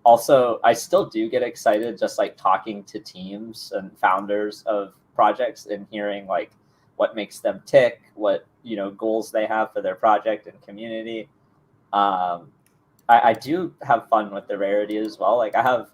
Also, I still do get excited just like talking to teams and founders of projects and hearing like what makes them tick, what, you know, goals they have for their project and community. I do have fun with the rarity as well. Like I have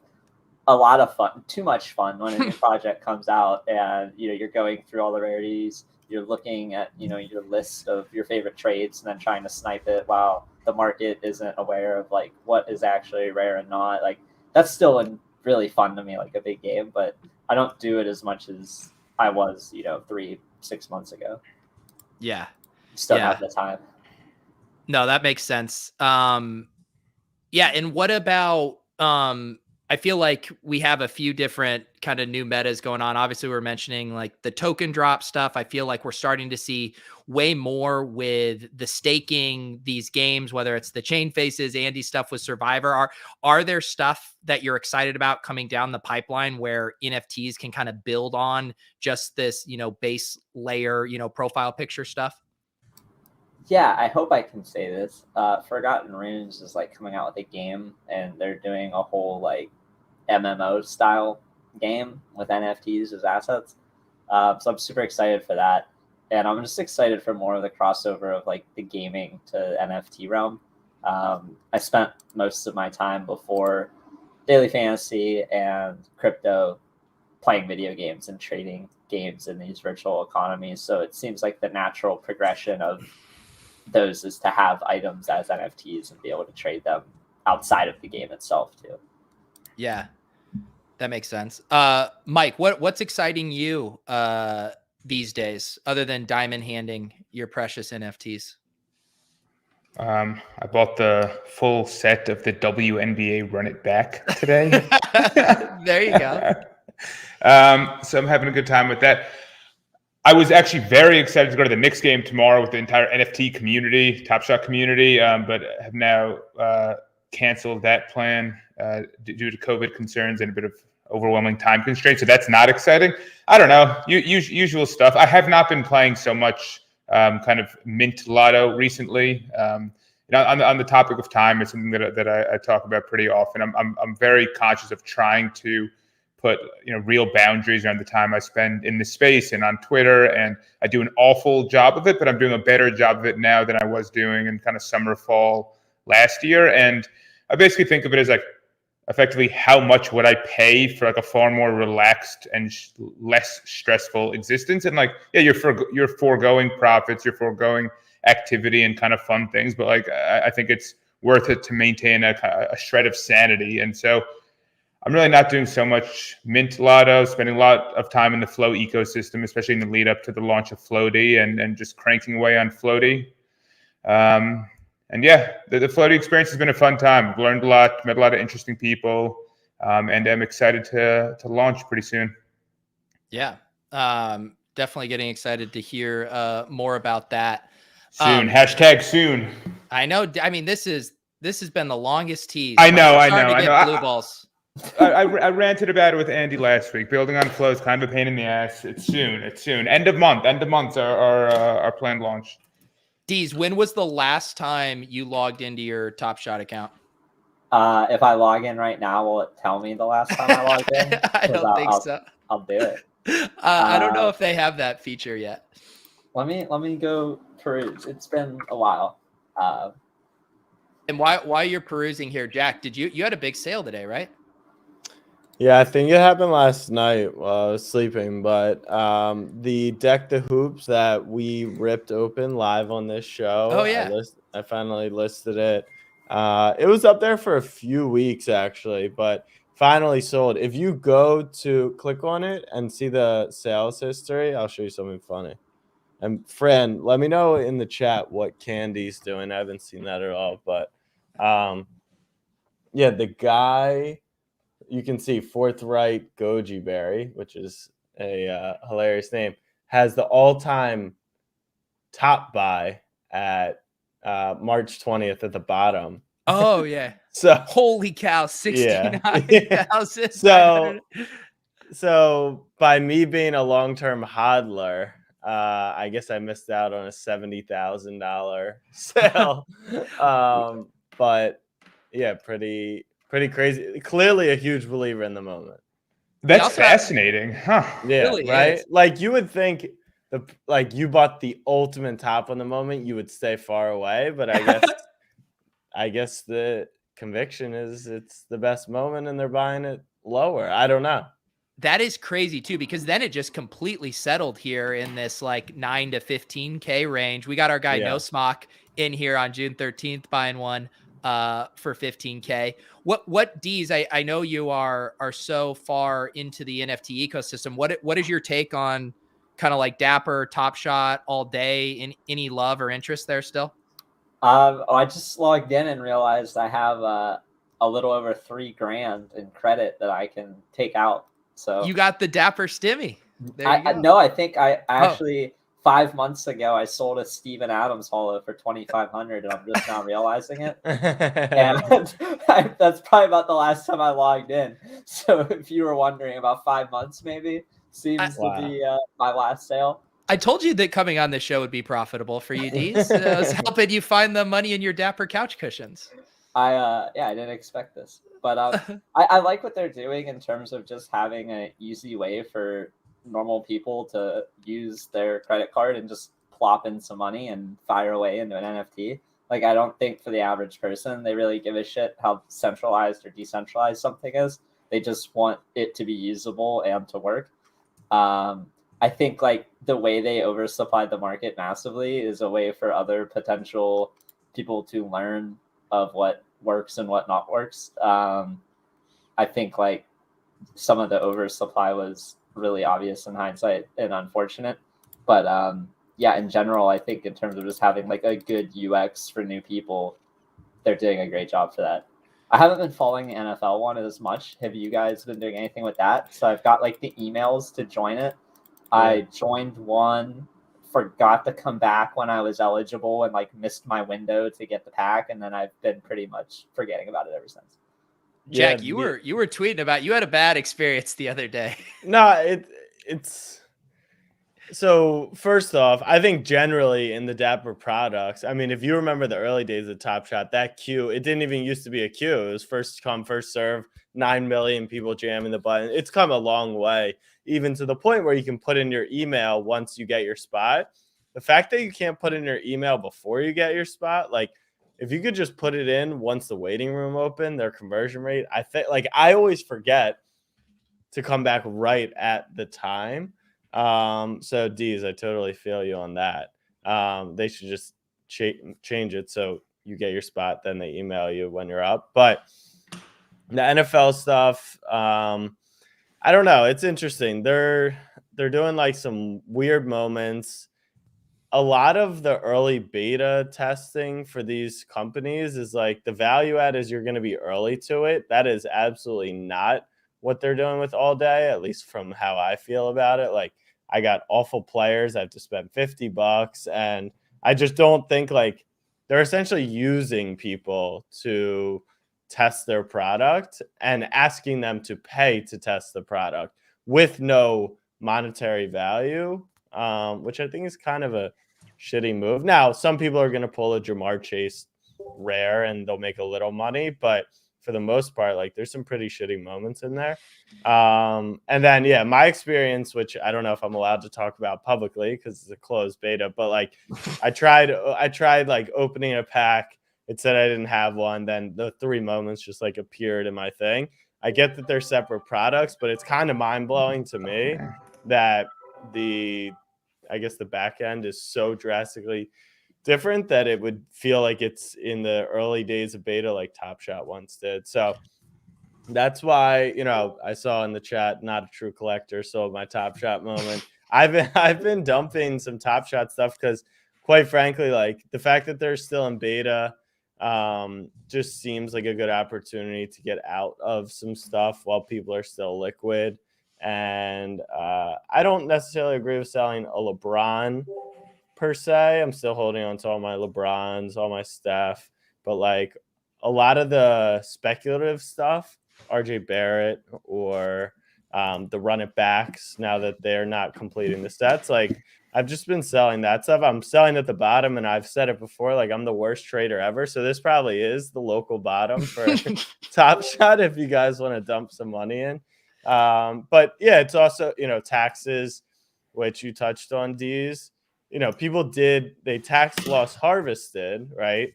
a lot of fun, too much fun when a new project comes out, and you're going through all the rarities. You're looking at your list of your favorite trades, and then trying to snipe it while the market isn't aware of like what is actually rare and not. Like that's still really fun to me, like a big game, but I don't do it as much as I was 3-6 months ago. Yeah, still have the time. No, that makes sense. Yeah, and what about I feel like we have a few different kind of new metas going on. Obviously, we're mentioning like the token drop stuff. I feel like we're starting to see way more with the staking these games, whether it's the chain faces, Andy stuff with Survivor. Are there stuff that you're excited about coming down the pipeline where NFTs can kind of build on just this, base layer, profile picture stuff? Yeah, I hope I can say this. Forgotten Runes is like coming out with a game, and they're doing a whole like MMO style game with NFTs as assets. So I'm super excited for that, and I'm just excited for more of the crossover of like the gaming to NFT realm. I spent most of my time before Daily Fantasy and crypto playing video games and trading games in these virtual economies. So it seems like the natural progression of those is to have items as NFTs and be able to trade them outside of the game itself too. Yeah, that makes sense. Mike, what's exciting you these days other than diamond handing your precious NFTs? I bought the full set of the WNBA Run It Back today. There you go. So I'm having a good time with that. I was actually very excited to go to the Knicks game tomorrow with the entire NFT community, Top Shot community, but have now canceled that plan due to COVID concerns and a bit of overwhelming time constraints. So that's not exciting. I don't know, usual stuff. I have not been playing so much kind of mint lotto recently. On the topic of time, it's something that I talk about pretty often. I'm very conscious of trying to put real boundaries around the time I spend in the space and on Twitter, and I do an awful job of it, but I'm doing a better job of it now than I was doing in kind of summer, fall last year. And I basically think of it as like effectively how much would I pay for like a far more relaxed and less stressful existence. And like, yeah, you're foregoing profits, you're foregoing activity and kind of fun things, but like I think it's worth it to maintain a shred of sanity. And so I'm really not doing so much mint lotto, spending a lot of time in the Flow ecosystem, especially in the lead up to the launch of Floaty and just cranking away on Floaty. And yeah, the Floaty experience has been a fun time. I've learned a lot, met a lot of interesting people, and I'm excited to launch pretty soon. Yeah, definitely getting excited to hear more about that. Soon, hashtag soon. I know. I mean, this has been the longest tease. I know. Blue balls. I ranted about it with Andy last week. Building on Flow is kind of a pain in the ass. It's soon. End of month our planned launch. Deeze, when was the last time you logged into your Top Shot account? If I log in right now, will it tell me the last time I logged in? I don't think so. I'll do it. I don't know if they have that feature yet. Let me go peruse. It's been a while. And while you're perusing here, Jack, you had a big sale today, right? Yeah, I think it happened last night while I was sleeping, but the Deck the Hoops that we ripped open live on this show. Oh, yeah. I finally listed it. It was up there for a few weeks, actually, but finally sold. If you go to click on it and see the sales history, I'll show you something funny. And friend, let me know in the chat what Candy's doing. I haven't seen that at all, but yeah, the guy... You can see Forthright Goji Berry, which is a hilarious name, has the all-time top buy at March 20th at the bottom. Oh, yeah. So holy cow, 69,000. So by me being a long-term hodler, I guess I missed out on a $70,000 sale. But yeah, pretty crazy. Clearly a huge believer in the moment. That's fascinating, huh? Yeah, really right? Is. Like you would think you bought the ultimate top on the moment, you would stay far away, but I guess conviction is it's the best moment and they're buying it lower. I don't know. That is crazy too, because then it just completely settled here in this like 9 to 15K range. We got our guy No Smock in here on June 13th buying one for 15K. What Deeze, I know you are so far into the NFT ecosystem. What is your take on kind of like Dapper, Top Shot, All Day? In any love or interest there still? I just logged in and realized I have a little over $3,000 in credit that I can take out. So you got the Dapper Stimmy. No, I think I actually 5 months ago I sold a Steven Adams holo for $2,500, and I'm just now realizing it. And that's probably about the last time I logged in. So if you were wondering, about 5 months maybe seems to be my last sale. I told you that coming on this show would be profitable for you, Deeze. I was helping you find the money in your Dapper couch cushions. I didn't expect this, but I like what they're doing in terms of just having an easy way for normal people to use their credit card and just plop in some money and fire away into an NFT. Like, I don't think for the average person, they really give a shit how centralized or decentralized something is. They just want it to be usable and to work. I think like the way they oversupplied the market massively is a way for other potential people to learn of what works and what not works. I think like some of the oversupply was really obvious in hindsight and unfortunate, but in general, I think in terms of just having like a good UX for new people, they're doing a great job for that. I haven't been following the NFL one as much. Have you guys been doing anything with that? So I've got like the emails to join it. I joined one, forgot to come back when I was eligible, and like missed my window to get the pack, and then I've been pretty much forgetting about it ever since. Jack, you were tweeting about you had a bad experience the other day. No, it's so first off, I think generally in the Dapper products, I mean, if you remember the early days of Top Shot, that queue, it didn't even used to be a queue. It was first come, first serve, 9 million people jamming the button. It's come a long way, even to the point where you can put in your email once you get your spot. The fact that you can't put in your email before you get your spot, like if you could just put it in once the waiting room opened, their conversion rate, I think, like I always forget to come back right at the time. So Deeze, I totally feel you on that. They should just change it so you get your spot, then they email you when you're up. But the NFL stuff, I don't know. It's interesting. They're doing like some weird moments. A lot of the early beta testing for these companies is like the value add is you're going to be early to it. That is absolutely not what they're doing with All Day, at least from how I feel about it. Like I got awful players. I have to spend $50, and I just don't think like they're essentially using people to test their product and asking them to pay to test the product with no monetary value, which I think is kind of a shitty move. Now, some people are going to pull a Jamar Chase rare and they'll make a little money, but for the most part, like there's some pretty shitty moments in there. And then, my experience, which I don't know if I'm allowed to talk about publicly because it's a closed beta, but like I tried like opening a pack. It said I didn't have one. Then the 3 moments just like appeared in my thing. I get that they're separate products, but it's kind of mind blowing to me that the back end is so drastically different that it would feel like it's in the early days of beta like Top Shot once did. So that's why, I saw in the chat, not a true collector, sold my Top Shot moment. I've been dumping some Top Shot stuff because quite frankly, like the fact that they're still in beta just seems like a good opportunity to get out of some stuff while people are still liquid. And I don't necessarily agree with selling a LeBron per se. I'm still holding on to all my LeBrons, all my Steph, but like a lot of the speculative stuff, RJ Barrett or the run it backs, now that they're not completing the stats, like I've just been selling that stuff. I'm selling at the bottom, and I've said it before, like I'm the worst trader ever. So this probably is the local bottom for Top Shot if you guys want to dump some money in. But yeah, it's also, taxes, which you touched on, Deeze. People they tax loss harvested, right?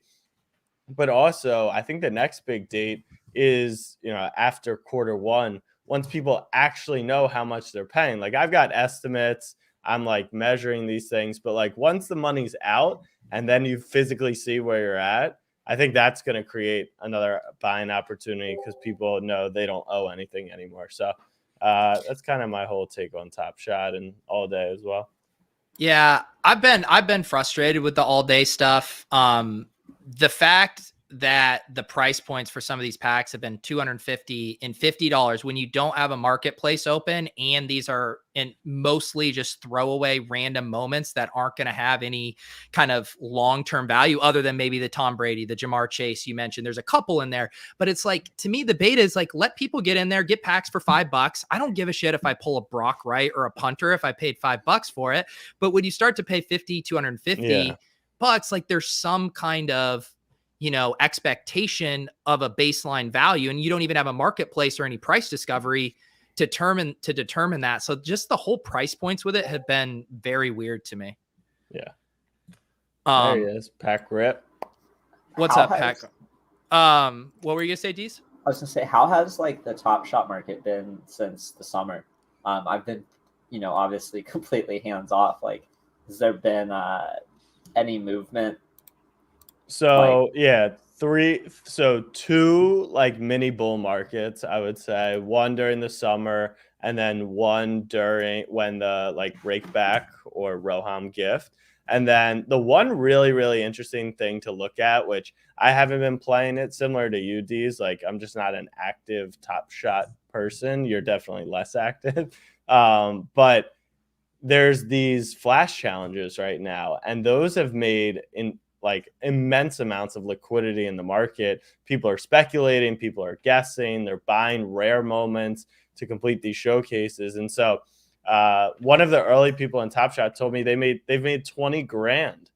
But also, I think the next big date is, after Q1, once people actually know how much they're paying. Like, I've got estimates, I'm like measuring these things, but like once the money's out and then you physically see where you're at, I think that's going to create another buying opportunity because people know they don't owe anything anymore. So that's kind of my whole take on Top Shot and all day as well. Yeah, I've been frustrated with the all day stuff. The fact that the price points for some of these packs have been $250 and $50 when you don't have a marketplace open, and these are mostly just throwaway random moments that aren't going to have any kind of long-term value other than maybe the Tom Brady, the Jamar Chase you mentioned. There's a couple in there, but it's like, to me, the beta is like, let people get in there, get packs for $5. I don't give a shit if I pull a Brock Wright or a punter if I paid $5 for it. But when you start to pay 50, 250 bucks, like there's some kind of, expectation of a baseline value, and you don't even have a marketplace or any price discovery to determine that. So just the whole price points with it have been very weird to me. Yeah. There he is, Pack Rip. What's up, Pack? What were you gonna say, Deeze? I was gonna say, how has like the Top Shot market been since the summer? I've been, obviously completely hands off. Like, has there been any movement? So two like mini bull markets, I would say. One during the summer, and then one during when the like rake back or Roham gift. And then the one really, really interesting thing to look at, which I haven't been playing it, similar to you, Deeze. Like, I'm just not an active Top Shot person. You're definitely less active. But there's these flash challenges right now, and those have made immense amounts of liquidity in the market. People are speculating, people are guessing, they're buying rare moments to complete these showcases. And so one of the early people in Top Shot told me they've made 20 grand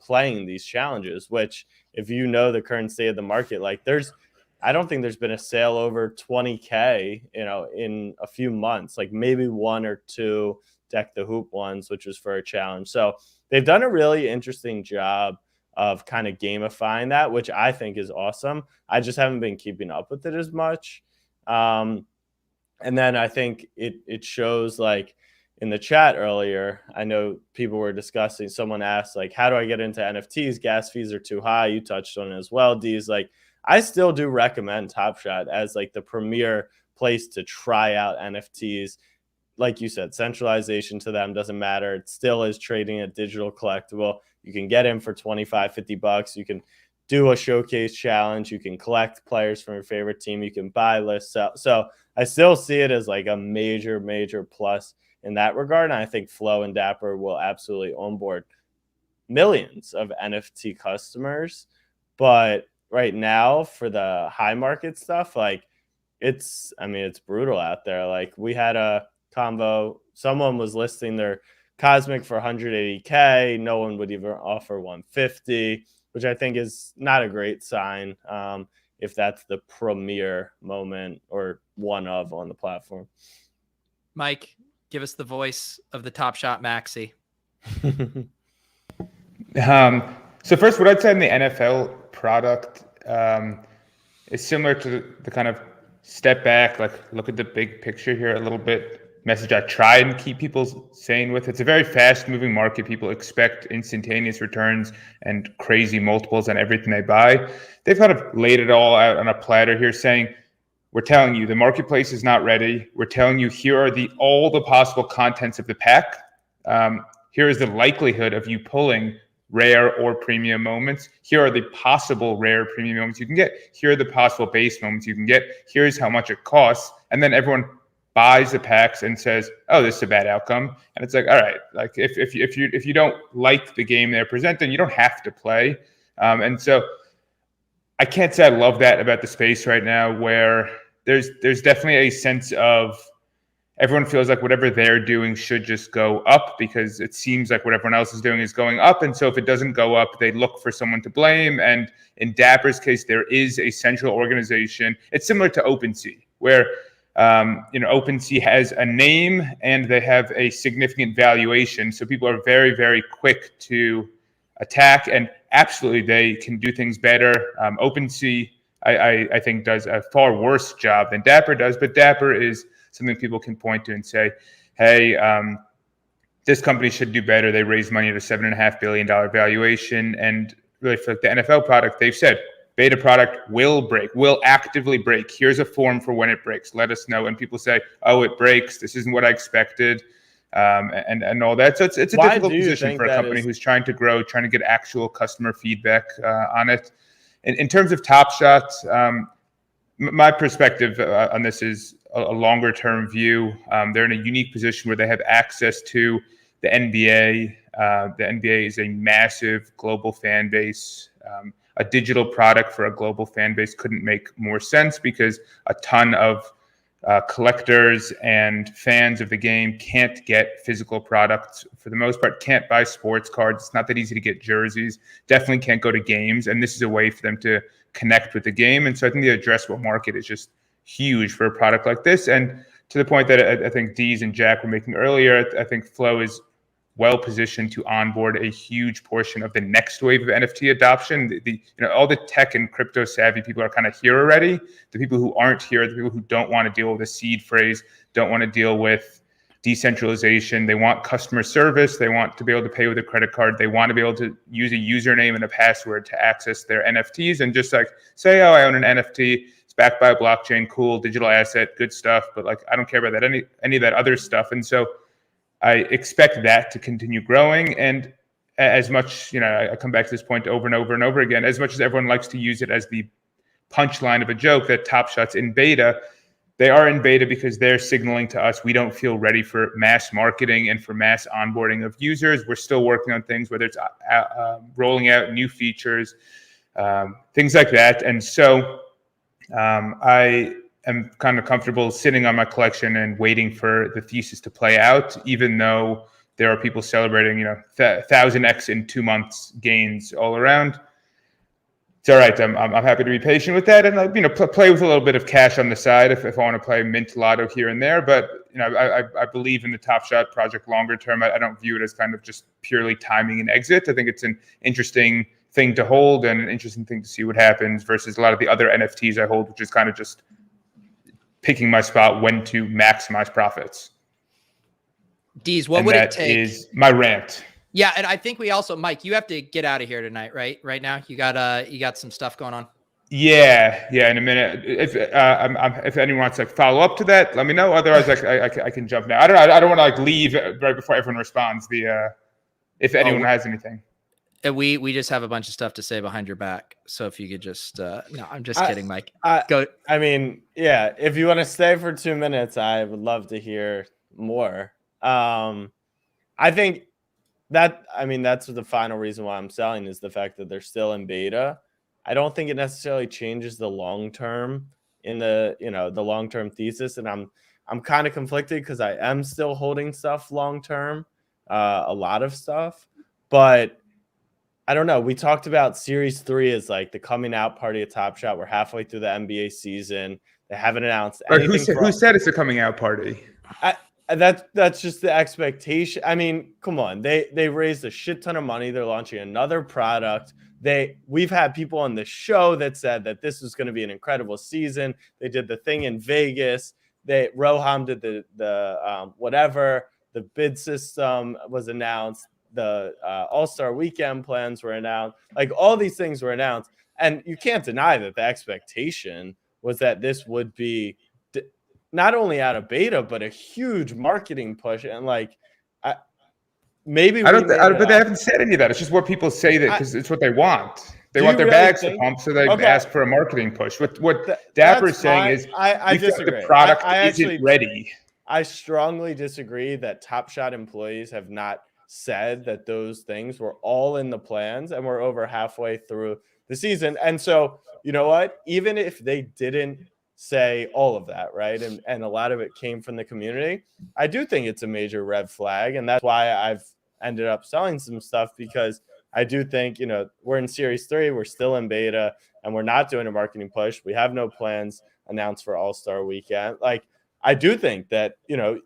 playing these challenges, which, if you know the current state of the market, like I don't think there's been a sale over 20K, in a few months, like maybe one or two Deck the Hoop ones, which was for a challenge. So they've done a really interesting job of kind of gamifying that, which I think is awesome. I just haven't been keeping up with it as much. And then I think it shows, like in the chat earlier, I know people were discussing, someone asked, like, how do I get into NFTs? Gas fees are too high. You touched on it as well, Deeze. Like, I still do recommend Top Shot as like the premier place to try out NFTs. Like you said, centralization to them doesn't matter. It still is trading a digital collectible. You can get in for $25-$50. You can do a showcase challenge. You can collect players from your favorite team. You can buy lists. So I still see it as like a major, major plus in that regard. And I think Flo and Dapper will absolutely onboard millions of NFT customers. But right now, for the high market stuff, like it's brutal out there. Like, we had a combo, someone was listing their Cosmic for 180K. No one would even offer 150, which I think is not a great sign if that's the premier moment or one of on the platform. Mike, give us the voice of the Top Shot Maxi. So first, what I'd say in the NFL product is similar to the kind of step back, like look at the big picture here a little bit. Message I try and keep people sane with. It's a very fast moving market. People expect instantaneous returns and crazy multiples on everything they buy. They've kind of laid it all out on a platter here, saying, we're telling you the marketplace is not ready. We're telling you here are all the possible contents of the pack. Here is the likelihood of you pulling rare or premium moments. Here are the possible rare premium moments you can get. Here are the possible base moments you can get. Here's how much it costs. And then everyone buys the packs and says, oh, this is a bad outcome. And it's like, all right, like if you don't like the game they're presenting, you don't have to play. And so I can't say I love that about the space right now, where there's definitely a sense of everyone feels like whatever they're doing should just go up because it seems like what everyone else is doing is going up. And so if it doesn't go up, they look for someone to blame. And in Dapper's case, there is a central organization. It's similar to OpenSea, where OpenSea has a name and they have a significant valuation. So people are very, very quick to attack, and absolutely they can do things better. OpenSea, I think, does a far worse job than Dapper does, but Dapper is something people can point to and say, hey, this company should do better. They raised money at a $7.5 billion valuation, and really for the NFL product, they've said beta product will break, will actively break. Here's a form for when it breaks. Let us know. And people say, oh, it breaks. This isn't what I expected. And all that. So it's a difficult position for a company who's trying to grow, trying to get actual customer feedback on it. In terms of Top Shot, my perspective on this is a longer term view. They're in a unique position where they have access to the NBA. The NBA is a massive global fan base. A digital product for a global fan base couldn't make more sense because a ton of collectors and fans of the game can't get physical products for the most part, can't buy sports cards. It's not that easy to get jerseys, definitely can't go to games. And this is a way for them to connect with the game. And so I think the addressable market is just huge for a product like this. And to the point that I think Deeze and Jack were making earlier, I think Flow is well positioned to onboard a huge portion of the next wave of NFT adoption. All the tech and crypto savvy people are kind of here already. The people who aren't here, the people who don't want to deal with a seed phrase, don't want to deal with decentralization. They want customer service. They want to be able to pay with a credit card. They want to be able to use a username and a password to access their NFTs and just like say, oh, I own an NFT. It's backed by a blockchain. Cool, digital asset, good stuff. But like, I don't care about that any of that other stuff. And so I expect that to continue growing. And as much, I come back to this point over and over and over again, as much as everyone likes to use it as the punchline of a joke that Top Shot's in beta, they are in beta because they're signaling to us we don't feel ready for mass marketing and for mass onboarding of users. We're still working on things, whether it's rolling out new features, things like that. And so I am kind of comfortable sitting on my collection and waiting for the thesis to play out, even though there are people celebrating, 1,000x in 2 months gains all around. It's all right. I'm happy to be patient with that, and play with a little bit of cash on the side if I want to play mint lotto here and there. But I believe in the Top Shot project longer term. I don't view it as kind of just purely timing and exit. I think it's an interesting thing to hold and an interesting thing to see what happens versus a lot of the other NFTs I hold, which is kind of just picking my spot when to maximize profits. Deeze, what would it take? That is my rant. Yeah, and I think we also, Mike, you have to get out of here tonight, right? Right now, you got some stuff going on. Yeah. In a minute, if anyone wants to follow up to that, let me know. Otherwise, I can jump now. I don't want to leave right before everyone responds. If anyone has anything. We just have a bunch of stuff to say behind your back. So if you could just no, I'm just kidding, Mike. Go. I mean, yeah, if you want to stay for 2 minutes, I would love to hear more. I think that's the final reason why I'm selling is the fact that they're still in beta. I don't think it necessarily changes the long term in the long term thesis, and I'm kind of conflicted because I am still holding stuff long term, a lot of stuff, but I don't know. We talked about Series 3 as like the coming out party of Top Shot. We're halfway through the NBA season. They haven't announced anything. Who said it's a coming out party? That's just the expectation. I mean, come on. They raised a shit ton of money. They're launching another product. We've had people on the show that said that this is going to be an incredible season. They did the thing in Vegas. Roham did the whatever. The bid system was announced. The All-Star Weekend plans were announced. Like all these things were announced, and you can't deny that the expectation was that this would be not only out of beta but a huge marketing push. And like, but they haven't said any of that. It's just what people say that because it's what they want. They want their bags to pump, so they ask for a marketing push. What Dapper is saying is, I disagree. The product isn't ready. I strongly disagree that Top Shot employees have not said that those things were all in the plans, and we're over halfway through the season. And so, you know what? Even if they didn't say all of that, right? And a lot of it came from the community, I do think it's a major red flag. And that's why I've ended up selling some stuff, because I do think, we're in Series 3, we're still in beta, and we're not doing a marketing push. We have no plans announced for All-Star Weekend. Like, I do think that,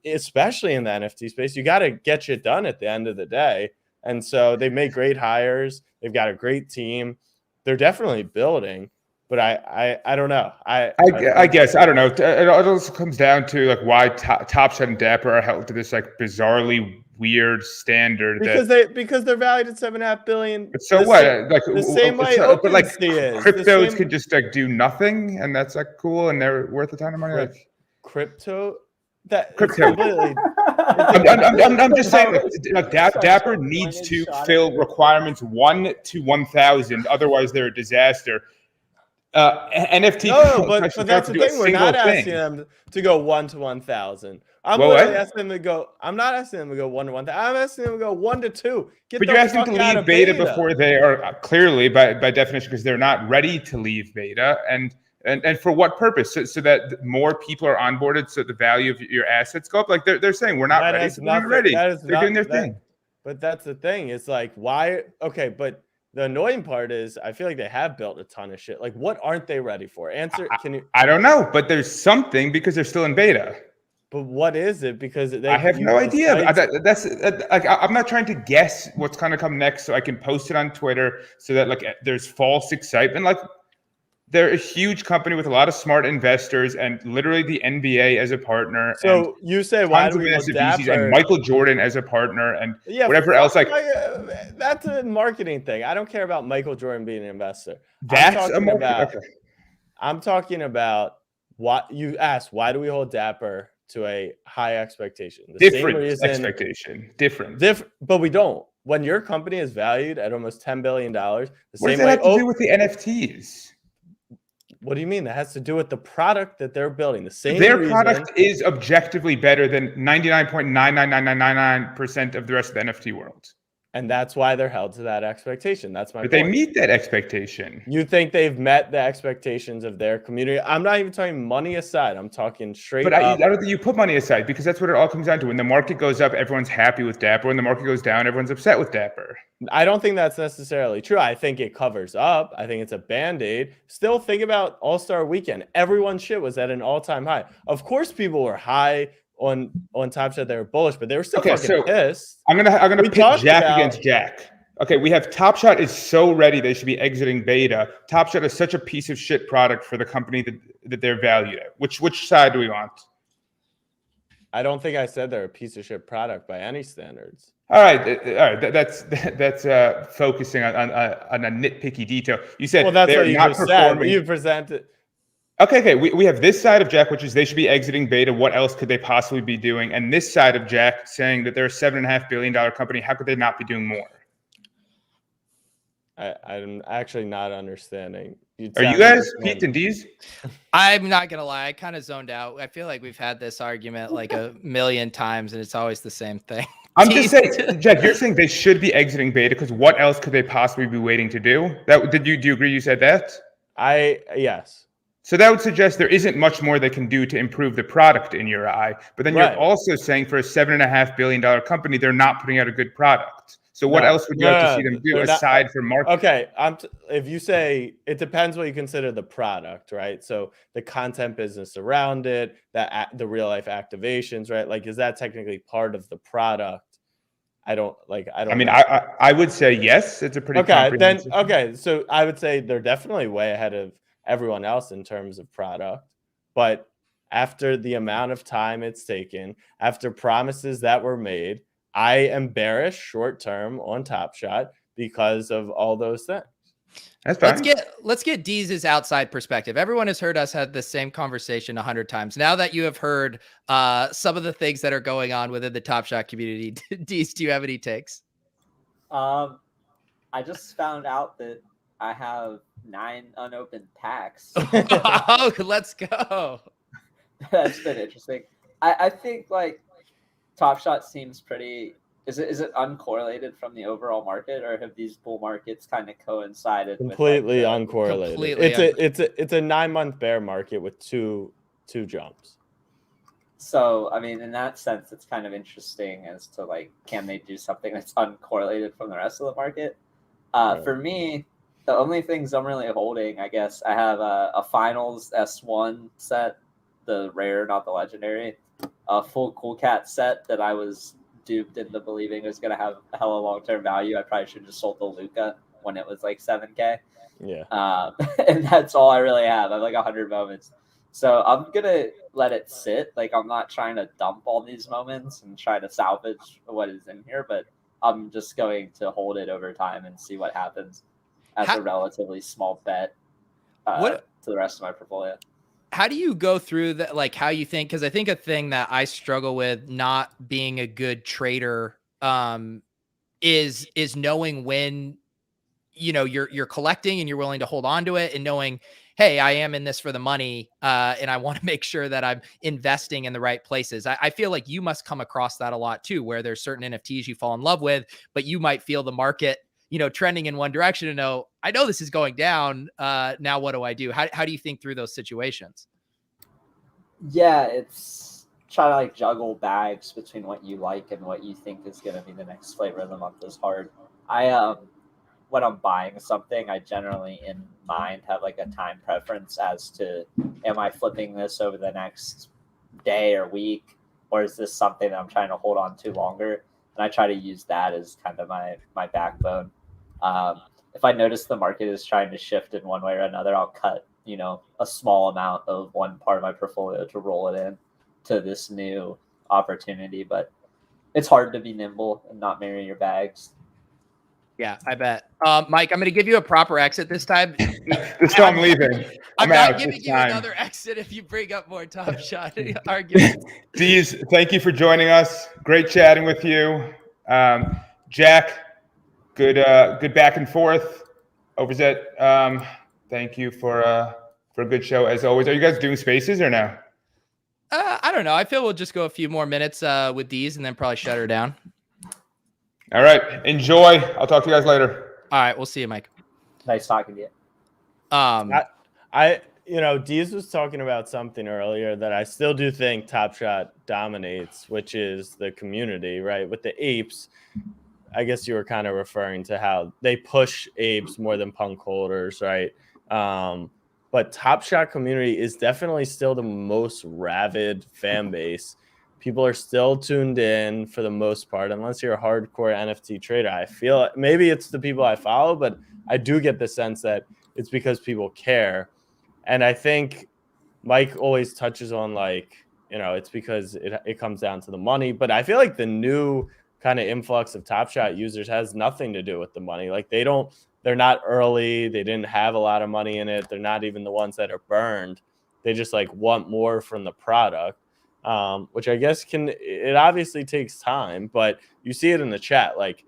especially in the NFT space, you got to get shit done at the end of the day. And so they make great hires. They've got a great team. They're definitely building. But I don't know. I guess I don't know. It also comes down to like why Top Shot and Dapper are held to this like bizarrely weird standard. Because they're valued at $7.5 billion. But so what? Like the same way but like is. cryptos could just like do nothing, and that's like cool, and they're worth a ton of money. Like crypto. Completely. I'm just saying, like, Dapper needs to fill requirements 1 to 1,000. Otherwise, they're a disaster. NFT. No, but that's the thing. We're not asking them to go 1 to 1,000. I'm asking them to go. I'm not asking them to go 1 to 1,000. I'm asking them to go 1 to 2. But you're asking them to leave beta before they are clearly, by definition, because they're not ready to leave beta, and for what purpose? So that more people are onboarded, so the value of your assets go up. Like they're saying, we're not ready. So we're not ready. They're doing their thing. But that's the thing. It's like, why? Okay, but the annoying part is I feel like they have built a ton of shit. Like, what aren't they ready for? Answer. Can you? I don't know, but there's something because they're still in beta. But what is it? Because I have no idea. That's like I'm not trying to guess what's going to come next, so I can post it on Twitter so that like there's false excitement. Like they're a huge company with a lot of smart investors and literally the NBA as a partner. So you say why do we go Dapper? And Michael Jordan as a partner and whatever else. Like that's a marketing thing. I don't care about Michael Jordan being an investor. I'm talking about what you asked. Why do we hold Dapper to a high expectation? Different, but we don't. When your company is valued at almost $10 billion, what does that have to do with the NFTs? What do you mean? That has to do with the product that they're building. Product is objectively better than 99.99999% of the rest of the NFT world. And that's why they're held to that expectation. That's my point. But they meet that expectation. You think they've met the expectations of their community? I'm not even talking money aside. I'm talking straight up. I don't think you put money aside because that's what it all comes down to. When the market goes up, everyone's happy with Dapper. When the market goes down, everyone's upset with Dapper. I don't think that's necessarily true. I think it covers up. I think it's a Band-Aid. Still, think about All-Star Weekend. Everyone's shit was at an all-time high. Of course, people were high on Top Shot. They were bullish, but they were still fucking pissed. I'm gonna pit Jack against Jack. Okay, we have Top Shot is so ready they should be exiting beta. Top Shot is such a piece of shit product for the company that they're valued at. Which side do we want? I don't think I said they're a piece of shit product by any standards. All right. That's focusing on a nitpicky detail. You said that's what you just said. You presented. Okay. We have this side of Jack, which is they should be exiting beta. What else could they possibly be doing? And this side of Jack saying that they're a $7.5 billion company. How could they not be doing more? I'm actually not understanding. Are you guys Pete and Deeze? I'm not gonna lie, I kind of zoned out. I feel like we've had this argument like a million times, and it's always the same thing. I'm just saying, Jack. You're saying they should be exiting beta because what else could they possibly be waiting to do? Do you agree? You said that. Yes. So that would suggest there isn't much more they can do to improve the product in your eye. But then you're also saying for a $7.5 billion company, they're not putting out a good product. So what else would you like to see them do aside from marketing? Okay, if you say it depends what you consider the product, right? So the content business around it, the real life activations, right? Like, is that technically part of the product? I don't. I mean, I would say yes. It's a pretty comprehensive. So I would say they're definitely way ahead of everyone else in terms of product, but after the amount of time it's taken, after promises that were made, I am bearish short term on Top Shot because of all those things. That's fine. Let's get Deeze's outside perspective. Everyone has heard us have the same conversation 100 times. Now that you have heard some of the things that are going on within the Top Shot community, Deeze, do you have any takes? I just found out that I have 9 unopened packs. Oh, let's go. That's been interesting. I think like Top Shot seems pretty. Is it uncorrelated from the overall market, or have these bull markets kind of coincided? Completely uncorrelated. It's a 9-month bear market with two jumps. So I mean, in that sense, it's kind of interesting as to like, can they do something that's uncorrelated from the rest of the market? For me, the only things I'm really holding, I guess, I have a Finals S1 set, the rare, not the legendary, a full Cool Cat set that I was duped into believing it was going to have a hella long-term value. I probably should have just sold the Luka when it was like 7K. Yeah. And that's all I really have. I have like 100 moments. So I'm going to let it sit. Like, I'm not trying to dump all these moments and try to salvage what is in here, but I'm just going to hold it over time and see what happens as a relatively small bet to the rest of my portfolio. How do you go through that? Like, how you think? Because I think a thing that I struggle with not being a good trader is knowing when, you know, you're collecting and you're willing to hold on to it, and knowing, hey, I am in this for the money, and I want to make sure that I'm investing in the right places. I feel like you must come across that a lot too, where there's certain NFTs you fall in love with, but you might feel the market, you know, trending in one direction and know, I know this is going down. Now what do I do? How do you think through those situations? Yeah, it's try to like juggle bags between what you like and what you think is going to be the next flavor of the month is hard. When I'm buying something, I generally in mind have like a time preference as to, am I flipping this over the next day or week, or is this something that I'm trying to hold on to longer? And I try to use that as kind of my backbone. If I notice the market is trying to shift in one way or another, I'll cut, you know, a small amount of one part of my portfolio to roll it in to this new opportunity. But it's hard to be nimble and not marry your bags. Yeah, I bet. Mike, I'm going to give you a proper exit this time. This time I'm leaving. I'm not giving you another exit if you bring up more Top Shot arguments. Deeze, thank you for joining us. Great chatting with you. Jack, good back and forth. Overzet, thank you for a good show as always. Are you guys doing spaces or no? I don't know. I feel we'll just go a few more minutes with Deeze and then probably shut her down. All right. Enjoy. I'll talk to you guys later. All right. We'll see you, Mike. Nice talking to you. You know, Deeze was talking about something earlier that I still do think Top Shot dominates, which is the community, right? With the apes, I guess you were kind of referring to how they push apes more than punk holders, right? But Top Shot community is definitely still the most rabid fan base. People are still tuned in for the most part, unless you're a hardcore NFT trader. I feel maybe it's the people I follow, but I do get the sense that it's because people care. And I think Mike always touches on, like, you know, it's because it comes down to the money. But I feel like the new kind of influx of Top Shot users has nothing to do with the money. Like, they're not early. They didn't have a lot of money in it. They're not even the ones that are burned. They just like want more from the product. Which I guess it obviously takes time, but you see it in the chat. Like,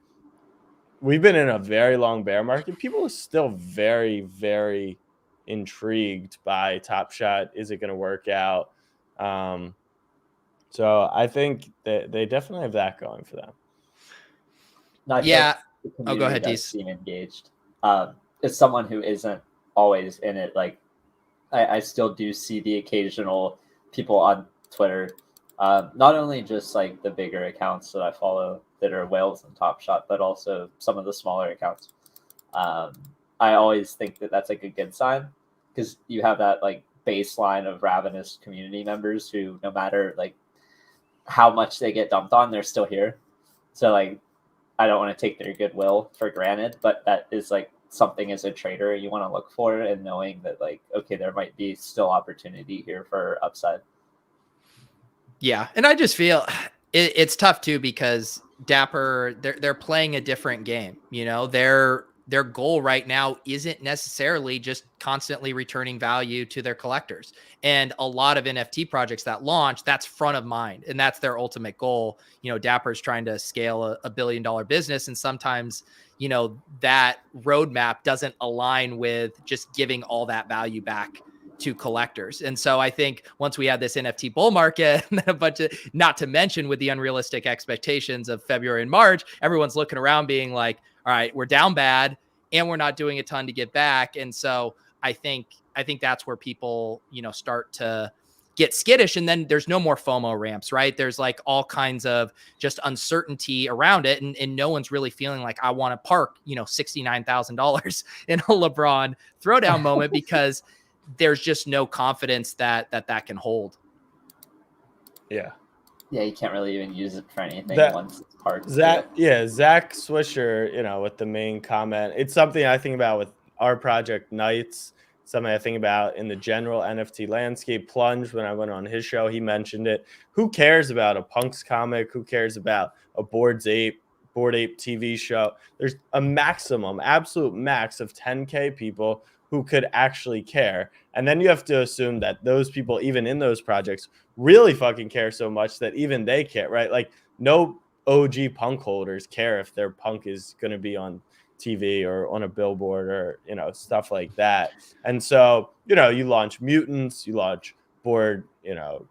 we've been in a very long bear market. People are still very, very intrigued by Top Shot. Is it going to work out? So I think that they definitely have that going for them. Yeah. Like go ahead, Deeze. Seem engaged. As someone who isn't always in it, like I still do see the occasional people on Twitter, not only just like the bigger accounts that I follow that are whales and Top Shot, but also some of the smaller accounts. I always think that that's like a good sign, because you have that like baseline of ravenous community members who, no matter like how much they get dumped on, they're still here. So like, I don't want to take their goodwill for granted, but that is like something as a trader you want to look for, and knowing that like, okay, there might be still opportunity here for upside. Yeah. And I just feel it's tough too, because Dapper, they're playing a different game. You know, their goal right now isn't necessarily just constantly returning value to their collectors. And a lot of NFT projects that launch, that's front of mind, and that's their ultimate goal. You know, Dapper's trying to scale a $1 billion business. And sometimes, you know, that roadmap doesn't align with just giving all that value back to collectors. And so I think once we had this NFT bull market, and then a bunch of, not to mention with the unrealistic expectations of February and March, everyone's looking around being like, all right, we're down bad and we're not doing a ton to get back. And so I think that's where people, you know, start to get skittish, and then there's no more FOMO ramps, right? There's like all kinds of just uncertainty around it. And no one's really feeling like, I want to park, you know, $69,000 in a LeBron throwdown moment, because there's just no confidence that can hold. Yeah. Yeah, you can't really even use it for anything once it's hard. Zach Swisher, with the main comment. It's something I think about with our project Nights, something I think about in the general NFT landscape. Plunge, when I went on his show, he mentioned it. Who cares about a Punks comic? Who cares about a Bored Ape TV show? There's a absolute max of 10K people who could actually care. And then you have to assume that those people, even in those projects, really fucking care so much that even they care, right? Like, no OG punk holders care if their punk is going to be on TV or on a billboard or, stuff like that. And so, you launch Mutants, you launch Bored,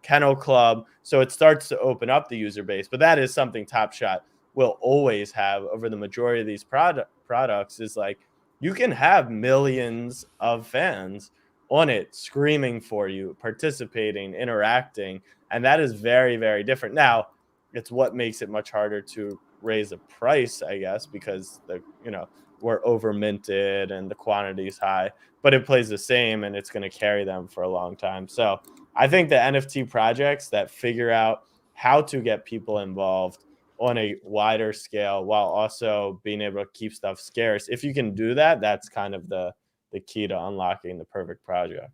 Kennel Club. So it starts to open up the user base. But that is something Top Shot will always have over the majority of these products is like, you can have millions of fans on it screaming for you, participating, interacting. And that is very, very different. Now, it's what makes it much harder to raise a price, I guess, because we're over minted and the quantity is high, but it plays the same and it's going to carry them for a long time. So I think the NFT projects that figure out how to get people involved on a wider scale while also being able to keep stuff scarce, if you can do that, that's kind of the key to unlocking the perfect project.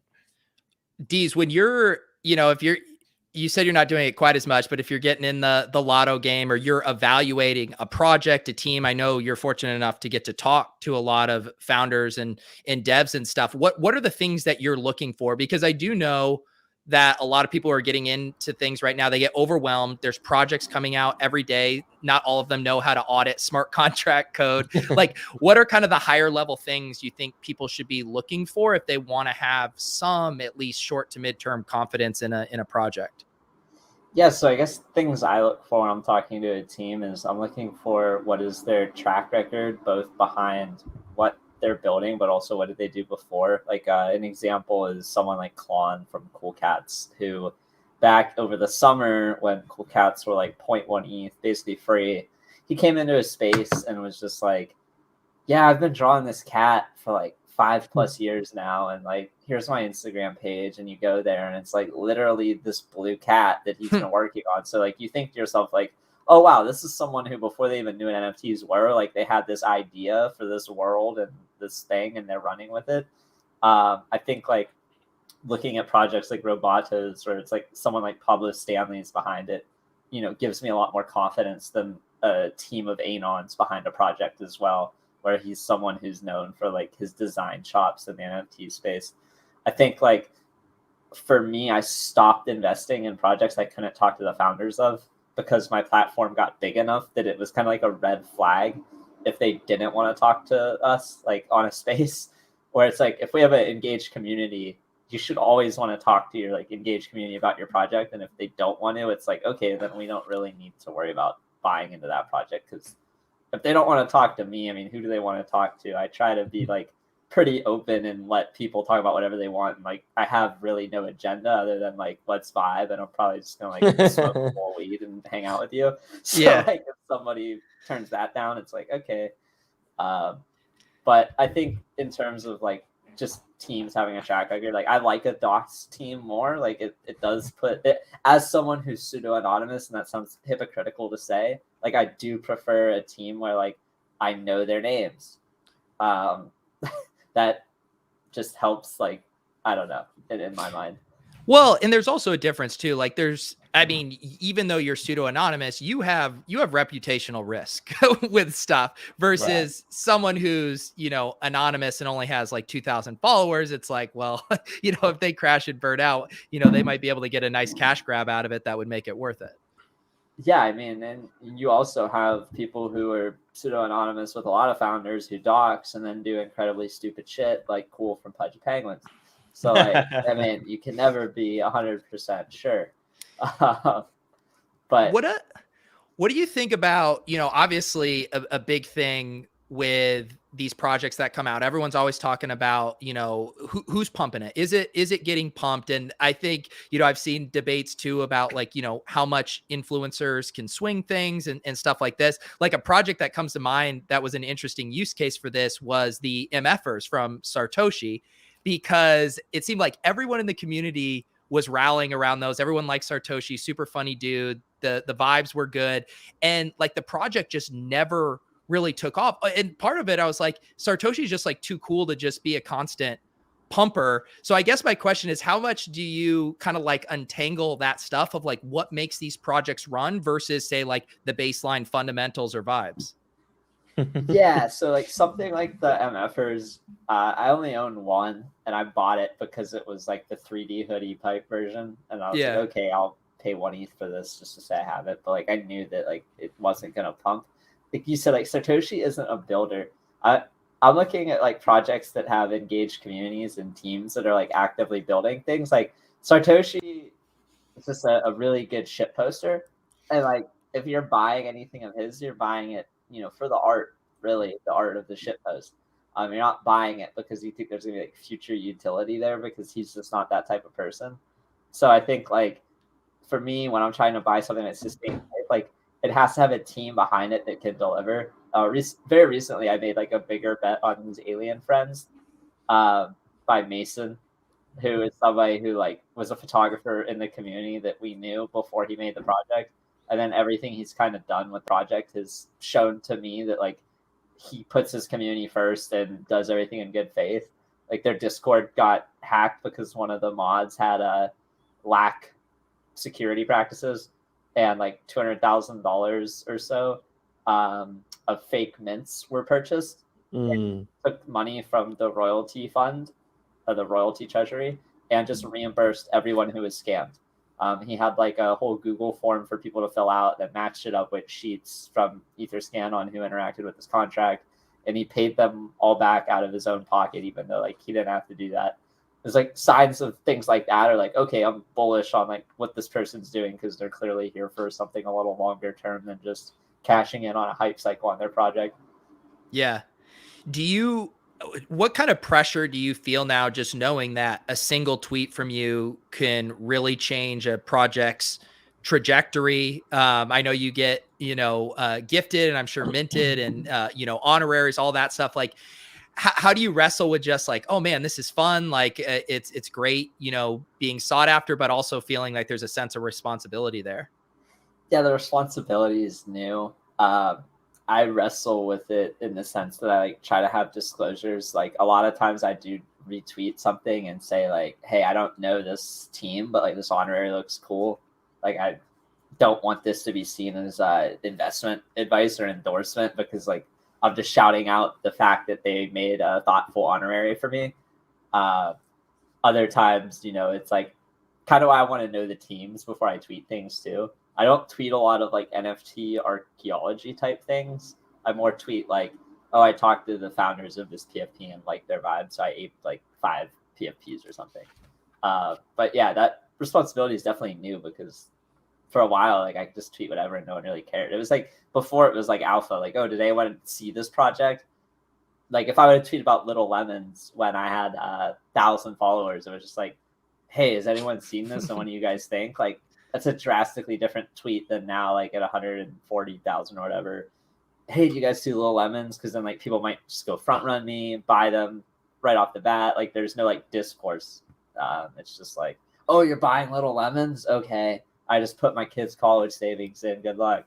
Deeze, when you're, you said you're not doing it quite as much, but if you're getting in the lotto game or you're evaluating a project, a team, I know you're fortunate enough to get to talk to a lot of founders and devs and stuff. What are the things that you're looking for? Because I do know that a lot of people are getting into things right now. They get overwhelmed. There's projects coming out every day. Not all of them know how to audit smart contract code. Like, what are kind of the higher level things you think people should be looking for if they want to have some, at least short to midterm confidence in a project? Yeah, so I guess things I look for when I'm talking to a team is I'm looking for what is their track record, both behind what they're building, but also what did they do before. Like an example is someone like Klon from Cool Cats, who back over the summer when Cool Cats were like 0.1 ETH, basically free, he came into a space and was just like, yeah, I've been drawing this cat for like 5+ years now, and like, here's my Instagram page, and you go there and it's like literally this blue cat that he's been working on. So like, you think to yourself like, oh wow, this is someone who before they even knew what NFTs were, like they had this idea for this world and this thing and they're running with it. I think like looking at projects like Robotos, where it's like someone like Pablo Stanley's behind it, gives me a lot more confidence than a team of Anons behind a project as well, where he's someone who's known for like his design chops in the NFT space. I think like for me, I stopped investing in projects I couldn't talk to the founders of because my platform got big enough that it was kind of like a red flag if they didn't want to talk to us like on a space, where it's like, if we have an engaged community, you should always want to talk to your like engaged community about your project. And if they don't want to, it's like, okay, then we don't really need to worry about buying into that project. Because if they don't want to talk to me, I mean, who do they want to talk to? I try to be like pretty open and let people talk about whatever they want. And like, I have really no agenda other than like, let's vibe. And I'm probably just going to like smoke more weed and hang out with you. So yeah, like if somebody turns that down, it's like, okay. But I think in terms of like just teams having a track record, like I like a docs team more. Like it does put it, as someone who's pseudo anonymous, and that sounds hypocritical to say, like I do prefer a team where like I know their names. That just helps, like, I don't know, in my mind. Well, and there's also a difference too. Like I mean, even though you're pseudo anonymous, you have reputational risk with stuff versus someone who's, anonymous and only has like 2,000 followers. It's like, well, if they crash and burn out, they might be able to get a nice cash grab out of it that would make it worth it. Yeah, I mean, and you also have people who are pseudo-anonymous with a lot of founders who dox and then do incredibly stupid shit, like Cool from Pudgy Penguins. So, like, I mean, you can never be 100% sure. But what do you think about, obviously a big thing with these projects that come out, everyone's always talking about, who's pumping it. Is it getting pumped? And I think, I've seen debates too about like, how much influencers can swing things and stuff like this. Like a project that comes to mind that was an interesting use case for this was the MFers from Satoshi, because it seemed like everyone in the community was rallying around those. Everyone likes Sartoshi, super funny dude. The vibes were good. And like the project just never really took off. And part of it, I was like, Sartoshi's just like too cool to just be a constant pumper. So I guess my question is, how much do you kind of like untangle that stuff of like what makes these projects run versus say like the baseline fundamentals or vibes? Yeah, so like something like the MFers, I only own one, and I bought it because it was like the 3D hoodie type version, and I was like, okay, I'll pay 1 ETH for this just to say I have it. But like I knew that like it wasn't gonna pump. Like you said, like Sartoshi isn't a builder. I'm looking at like projects that have engaged communities and teams that are like actively building things. Like Sartoshi is just a really good shit poster, and like if you're buying anything of his, you're buying it, you know, for the art, really, the art of the shit post. You're not buying it because you think there's gonna be like future utility there, because he's just not that type of person. So I think like for me, when I'm trying to buy something that's sustainable, like it has to have a team behind it that can deliver. Very recently, I made like a bigger bet on these Alien Friends by Mason, who is somebody who like was a photographer in the community that we knew before he made the project. And then everything he's kind of done with the project has shown to me that like he puts his community first and does everything in good faith. Like their Discord got hacked because one of the mods had a lack security practices, and like $200,000 or so of fake mints were purchased. Took money from the royalty fund, or the royalty treasury, and just reimbursed everyone who was scammed. He had like a whole Google form for people to fill out that matched it up with sheets from Etherscan on who interacted with his contract, and he paid them all back out of his own pocket, even though like he didn't have to do that. There's like signs of things like that are like, okay, I'm bullish on like what this person's doing because they're clearly here for something a little longer term than just cashing in on a hype cycle on their project. Yeah. What kind of pressure do you feel now just knowing that a single tweet from you can really change a project's trajectory? I know you get, gifted and I'm sure minted and, honoraries, all that stuff. Like, how do you wrestle with just like, oh man, this is fun. Like it's great, being sought after, but also feeling like there's a sense of responsibility there. Yeah, the responsibility is new. I wrestle with it in the sense that I like try to have disclosures. Like a lot of times I do retweet something and say like, hey, I don't know this team, but like this honorary looks cool. Like I don't want this to be seen as investment advice or endorsement, because like I'm just shouting out the fact that they made a thoughtful honorary for me. Other times, it's like kind of why I want to know the teams before I tweet things too. I don't tweet a lot of like NFT archaeology type things. I more tweet like, oh, I talked to the founders of this PFP and like their vibe, so I aped like 5 PFPs or something. But yeah, that responsibility is definitely new, because for a while, like I just tweet whatever and no one really cared. It was like before it was like alpha, like, oh, did anyone see this project? Like if I would tweet about Little Lemons when I had 1,000 followers, it was just like, hey, has anyone seen this? And what do you guys think? Like that's a drastically different tweet than now, like at 140,000 or whatever. Hey, do you guys see Little Lemons? Because then like people might just go front run me, buy them right off the bat. Like there's no like discourse. It's just like, oh, you're buying Little Lemons? Okay. I just put my kids' college savings in. Good luck.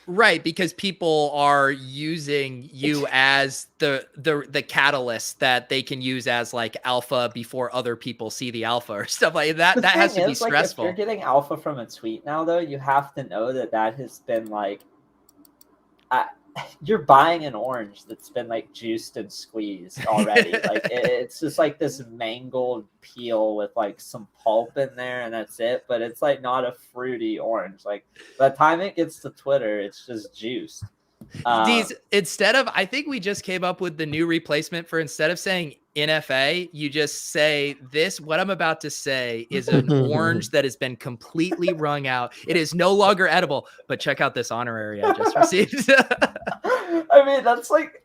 Right, because people are using you as the catalyst that they can use as like alpha before other people see the alpha or stuff like that. That has to be stressful. Like, if you're getting alpha from a tweet now, though, you have to know that has been like, you're buying an orange that's been like juiced and squeezed already. Like it's just like this mangled peel with like some pulp in there, and that's it. But it's like not a fruity orange. Like by the time it gets to Twitter, it's just juiced. These I think we just came up with the new replacement for, instead of saying NFA, you just say this. What I'm about to say is an orange that has been completely wrung out. It is no longer edible, but check out this honorary I just received. I mean, that's like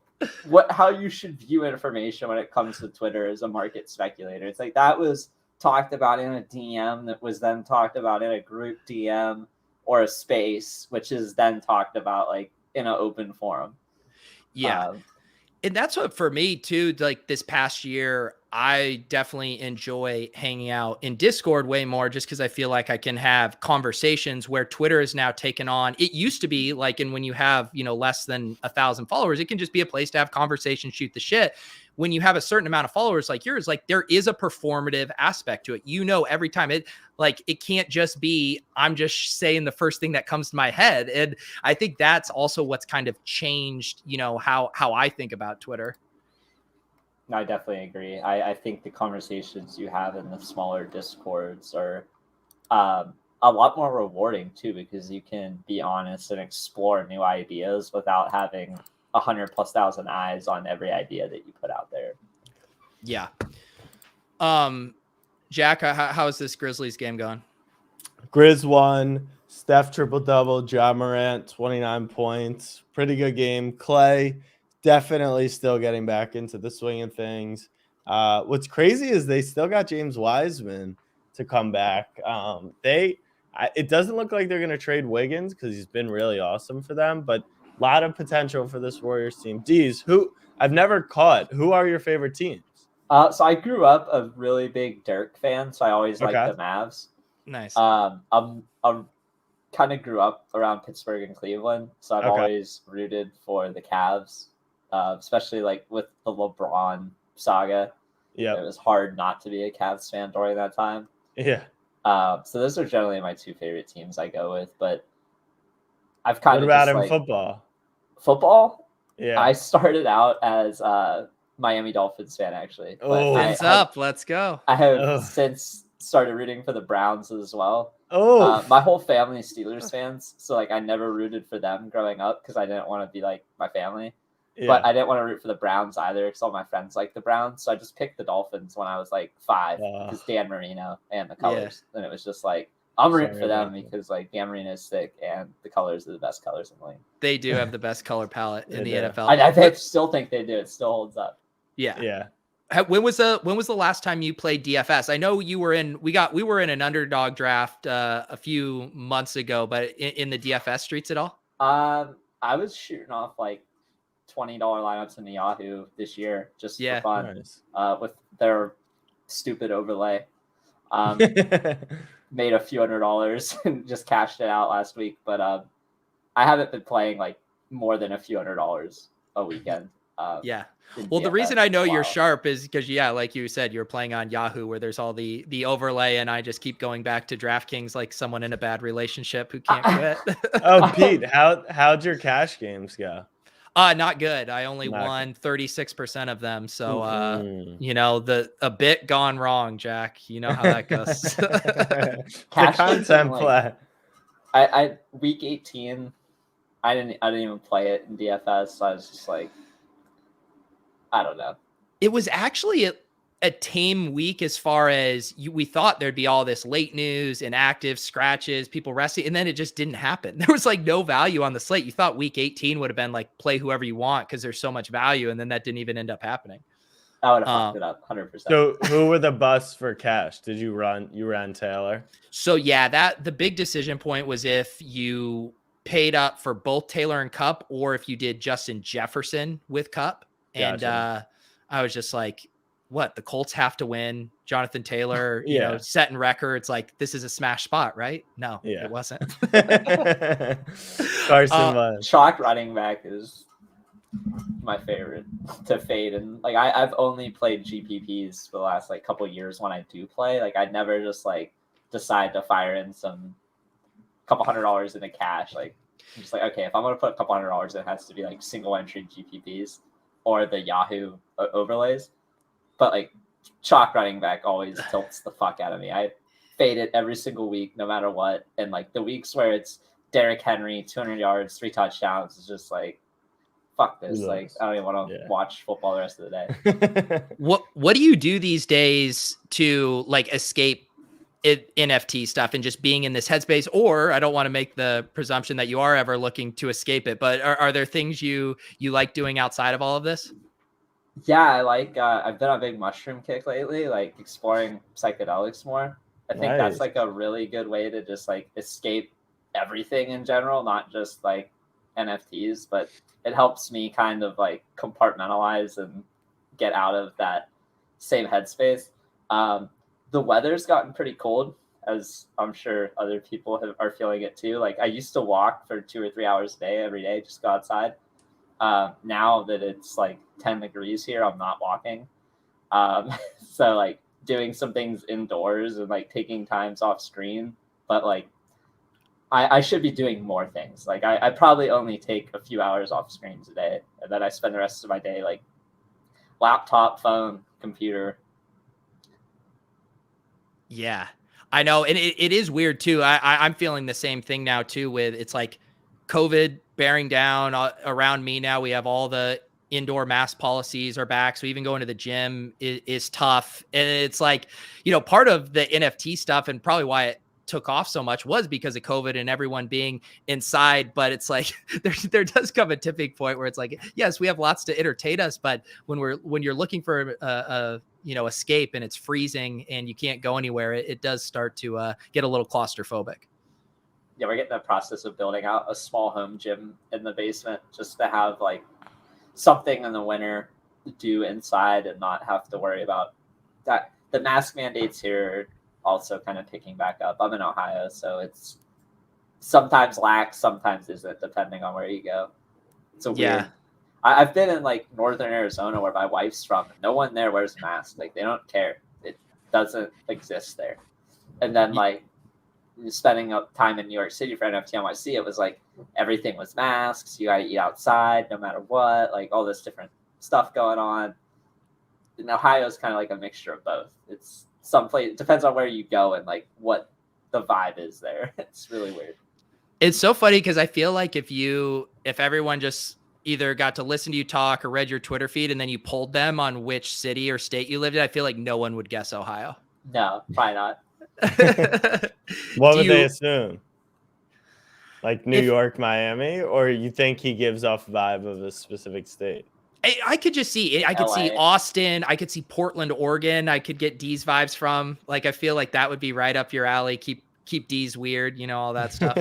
how you should view information when it comes to Twitter as a market speculator. It's like that was talked about in a DM that was then talked about in a group DM or a space, which is then talked about like in an open forum. Yeah. And that's what, for me too, like this past year, I definitely enjoy hanging out in Discord way more, just because I feel like I can have conversations where Twitter is now taken on. It used to be like, and when you have, less than 1,000 followers, it can just be a place to have conversations, shoot the shit. When you have a certain amount of followers like yours, like there is a performative aspect to it. Every time it can't just be, I'm just saying the first thing that comes to my head. And I think that's also what's kind of changed, how I think about Twitter. I definitely agree. I think the conversations you have in the smaller Discords are a lot more rewarding too, because you can be honest and explore new ideas without having 100,000+ eyes on every idea that you put out there. Yeah. Jack, how's this Grizzlies game going? Grizz won. Steph triple-double. Ja Morant 29 points. Pretty good game. Clay definitely still getting back into the swing of things. What's crazy is they still got James Wiseman to come back. It doesn't look like they're going to trade Wiggins because he's been really awesome for them, but a lot of potential for this Warriors team. Deeze, who I've never caught. Who are your favorite teams? So I grew up a really big Dirk fan, so I always liked the Mavs. Nice. I'm kind of grew up around Pittsburgh and Cleveland, so I've always rooted for the Cavs, especially like with the LeBron saga. Yeah, it was hard not to be a Cavs fan during that time. Yeah. So those are generally my two favorite teams I go with, but I've kind of. What about in football? Football? Yeah. I started out as Miami Dolphins fan, actually. Hands up, let's go. I have since started rooting for the Browns as well. My whole family is Steelers fans, so like I never rooted for them growing up because I didn't want to be like my family. Yeah. But I didn't want to root for the Browns either because all my friends like the Browns, so I just picked the Dolphins when I was like 5 because Dan Marino and the colors, and it was just like I'm rooting for them because like Dan Marino is sick and the colors are the best colors in the league. They do have the best color palette in the NFL. I still think they do. It still holds up. Yeah. Yeah. When was the last time you played DFS? I know you were in. We were in an underdog draft a few months ago, but in the DFS streets at all? I was shooting off like $20 lineups in the Yahoo this year just for fun. Nice. With their stupid overlay. Made a few $100s and just cashed it out last week, but I haven't been playing like more than a few $100 a weekend. Yeah. Well, the reason I know you're sharp is because, like you said, you're playing on Yahoo where there's all the overlay, and I just keep going back to DraftKings like someone in a bad relationship who can't quit. Oh, Pete, how'd your cash games go? Not good. I only won 36% of them. So, a bit gone wrong, Jack. You know how that goes. The content play. I week 18, I didn't even play it in DFS. So I was just like, I don't know. It was actually a tame week as far as we thought there'd be all this late news, inactive scratches, people resting, and then it just didn't happen. There was like no value on the slate. You thought week 18 would have been like play whoever you want because there's so much value, and then that didn't even end up happening. I would have fucked it up 100%. So who were the busts for cash? Did you ran Taylor? So yeah, the big decision point was if you paid up for both Taylor and Cup, or if you did Justin Jefferson with Cup. And I was just like, what? The Colts have to win. Jonathan Taylor, setting records. Like, this is a smash spot, right? No, it wasn't. Carson Chalk running back is my favorite to fade. And like, I've only played GPPs for the last like couple years when I do play. Like, I'd never just like decide to fire in some couple $100s into cash. Like, I'm just like, okay, if I'm going to put a couple $100, it has to be like single entry GPPs. Or the Yahoo overlays. But like chalk running back always tilts the fuck out of me. I fade it every single week, no matter what. And like the weeks where it's Derrick Henry, 200 yards, 3 touchdowns, is just like, fuck this. Like, I don't even want to watch football the rest of the day. What do you do these days to like escape NFT stuff and just being in this headspace? Or I don't want to make the presumption that you are ever looking to escape it, but are there things you like doing outside of all of this? Yeah, I like, I've been on a big mushroom kick lately, like exploring psychedelics more. I think that's like a really good way to just like escape everything in general, not just like NFTs, but it helps me kind of like compartmentalize and get out of that same headspace. The weather's gotten pretty cold, as I'm sure other people are feeling it too. Like, I used to walk for 2 or 3 hours a day every day, just go outside. Now that it's like 10 degrees here, I'm not walking. So like doing some things indoors and like taking times off screen, but like I should be doing more things. Like I probably only take a few hours off screens a day, and then I spend the rest of my day like laptop, phone, computer. Yeah, I know. And it is weird too. I'm feeling the same thing now too, with it's like COVID bearing down around me now. We have all the indoor mask policies are back. So even going to the gym is tough. And it's like, part of the NFT stuff and probably why it took off so much was because of COVID and everyone being inside. But it's like, there does come a tipping point where it's like, yes, we have lots to entertain us, but when you're looking for escape and it's freezing and you can't go anywhere, it does start to get a little claustrophobic. Yeah, we're getting the process of building out a small home gym in the basement just to have like something in the winter to do inside and not have to worry about that. The mask mandates here are also kind of picking back up. I'm in Ohio, so it's sometimes lax, sometimes isn't, depending on where you go. It's a weird. Yeah. I've been in like northern Arizona where my wife's from. No one there wears a mask. Like, they don't care. It doesn't exist there. And then like spending time in New York City for NFT NYC, it was like everything was masks. You got to eat outside no matter what. Like all this different stuff going on. And Ohio is kind of like a mixture of both. It's someplace, it depends on where you go and like what the vibe is there. It's really weird. It's so funny because I feel like if everyone just either got to listen to you talk or read your Twitter feed and then you polled them on which city or state you lived in, I feel like no one would guess Ohio. No, probably not. What would they assume? Like New York, Miami, or you think he gives off vibe of a specific state? I could just see it. I could see Austin. I could see Portland, Oregon. I could get Deeze vibes from. Like, I feel like that would be right up your alley. Keep Deeze weird, all that stuff.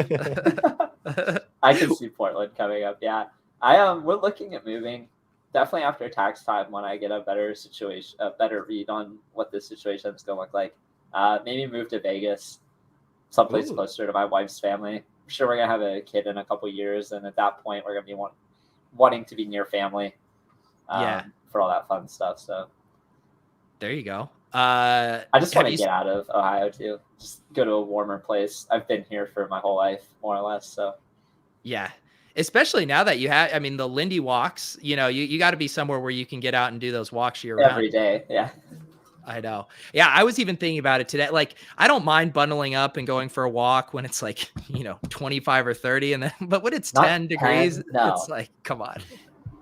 I can see Portland coming up. Yeah, we're looking at moving. Definitely after tax time, when I get a better read on what this situation is going to look like. Maybe move to Vegas, someplace closer to my wife's family. I'm sure we're going to have a kid in a couple years. And at that point, we're going to be wanting to be near family for all that fun stuff. So there you go. I just want to get out of Ohio too. Just go to a warmer place. I've been here for my whole life, more or less. So yeah, especially now that you have, the Lindy walks, you got to be somewhere where you can get out and do those walks year round. Every day. Yeah. I know. Yeah, I was even thinking about it today. Like, I don't mind bundling up and going for a walk when it's like, 25 or 30. But when it's 10 degrees, it's like, come on.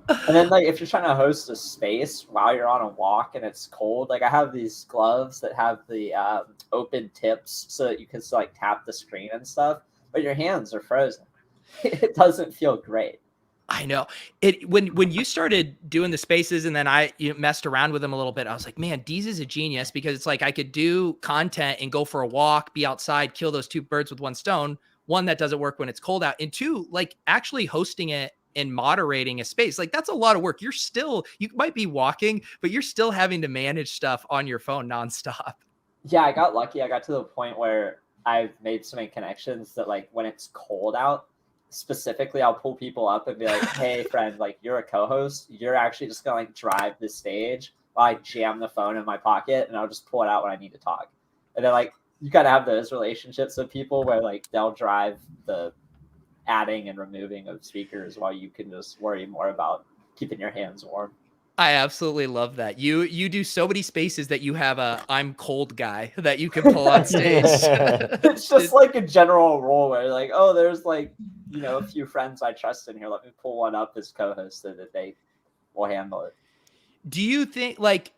And then like, if you're trying to host a space while you're on a walk and it's cold, like I have these gloves that have the open tips so that you can still like tap the screen and stuff, but your hands are frozen. It doesn't feel great. I know it when you started doing the spaces and then I messed around with them a little bit. I was like, man, Deeze is a genius because it's like I could do content and go for a walk, be outside, kill those two birds with one stone. One, that doesn't work when it's cold out, and two, like actually hosting it and moderating a space. Like that's a lot of work. You might be walking, but you're still having to manage stuff on your phone nonstop. Yeah, I got lucky. I got to the point where I've made so many connections that like when it's cold out, specifically, I'll pull people up and be like, hey, friend, like you're a co-host. You're actually just going to like drive the stage while I jam the phone in my pocket and I'll just pull it out when I need to talk. And then like, you got to have those relationships with people where like they'll drive the adding and removing of speakers while you can just worry more about keeping your hands warm. I absolutely love that. You do so many spaces that you have a I'm cold guy that you can pull on stage. It's just like a general rule where like, oh, there's like, a few friends I trust in here. Let me pull one up as co-host so that they will handle it. Do you think like,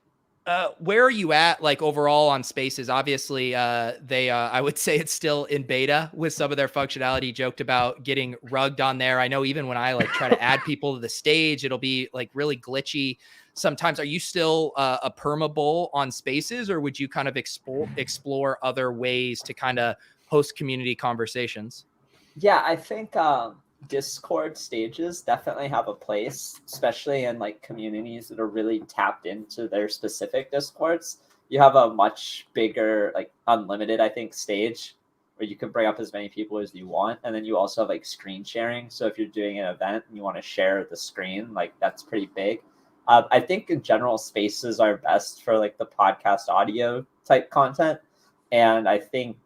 where are you at like overall on spaces? Obviously, I would say it's still in beta with some of their functionality. You joked about getting rugged on there. I know even when I like try to add people to the stage, it'll be like really glitchy. Sometimes are you still a permabull on spaces, or would you kind of explore other ways to kind of host community conversations? Yeah, I think Discord stages definitely have a place, especially in like communities that are really tapped into their specific Discords. You have a much bigger, like unlimited, I think, stage where you can bring up as many people as you want. And then you also have like screen sharing. So if you're doing an event and you want to share the screen, like that's pretty big. I think in general, spaces are best for like the podcast audio type content. And I think,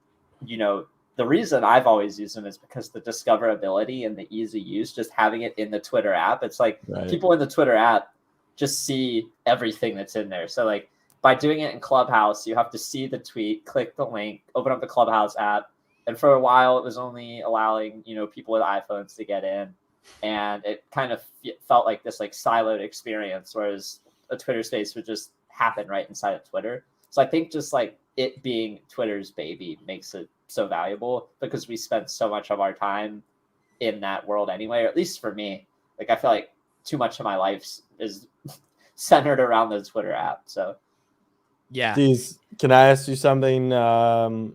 the reason I've always used them is because the discoverability and the easy use, just having it in the Twitter app. It's like people in the Twitter app just see everything that's in there. So like by doing it in Clubhouse, you have to see the tweet, click the link, open up the Clubhouse app. And for a while, it was only allowing, people with iPhones to get in. And it kind of felt like this like siloed experience, whereas a Twitter space would just happen right inside of Twitter. So I think just like it being Twitter's baby makes it so valuable, because we spend so much of our time in that world anyway, or at least for me. Like I feel like too much of my life is centered around the Twitter app. So yeah. Deeze, can I ask you something? I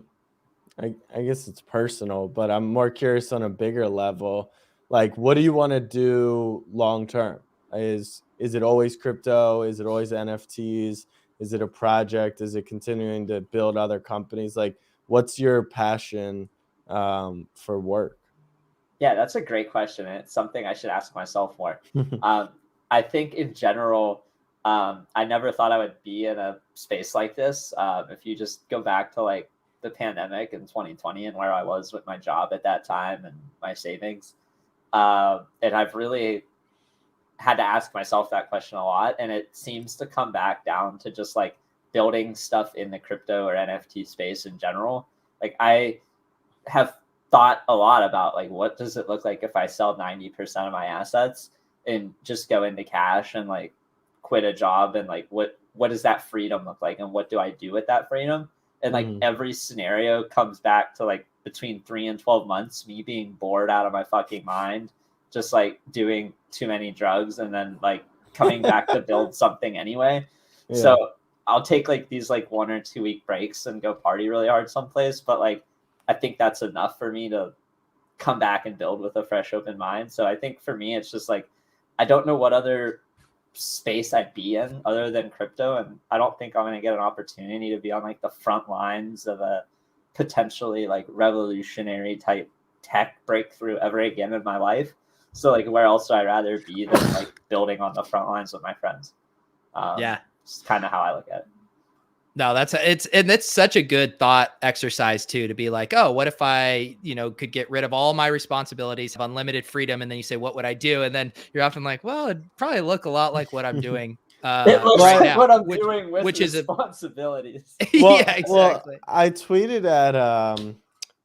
guess it's personal, but I'm more curious on a bigger level. Like, what do you want to do long term? Is it always crypto? Is it always NFTs? Is it a project? Is it continuing to build other companies? Like, what's your passion for work? Yeah, that's a great question. And it's something I should ask myself more. I think in general, I never thought I would be in a space like this. If you just go back to like the pandemic in 2020 and where I was with my job at that time and my savings. And I've really had to ask myself that question a lot. And it seems to come back down to just like building stuff in the crypto or NFT space in general. Like I have thought a lot about like, what does it look like if I sell 90% of my assets and just go into cash and like quit a job, and like, what does that freedom look like? And what do I do with that freedom? And like every scenario comes back to like between 3 and 12 months, me being bored out of my fucking mind, just like doing too many drugs and then like coming back to build something anyway. Yeah. So I'll take like these like 1 or 2 week breaks and go party really hard someplace. But like, I think that's enough for me to come back and build with a fresh open mind. So I think for me, it's just like, I don't know what other space I'd be in other than crypto. And I don't think I'm going to get an opportunity to be on like the front lines of a potentially like revolutionary type tech breakthrough ever again in my life. So like, where else would I rather be than like building on the front lines with my friends? Yeah. It's kind of how I look at it. No, it's such a good thought exercise too, to be like, oh, what if I, could get rid of all my responsibilities, have unlimited freedom. And then you say, what would I do? And then you're often like, well, it'd probably look a lot like what I'm doing. It looks right like now, what I'm doing with which responsibilities. Well, yeah, exactly. Well, I tweeted at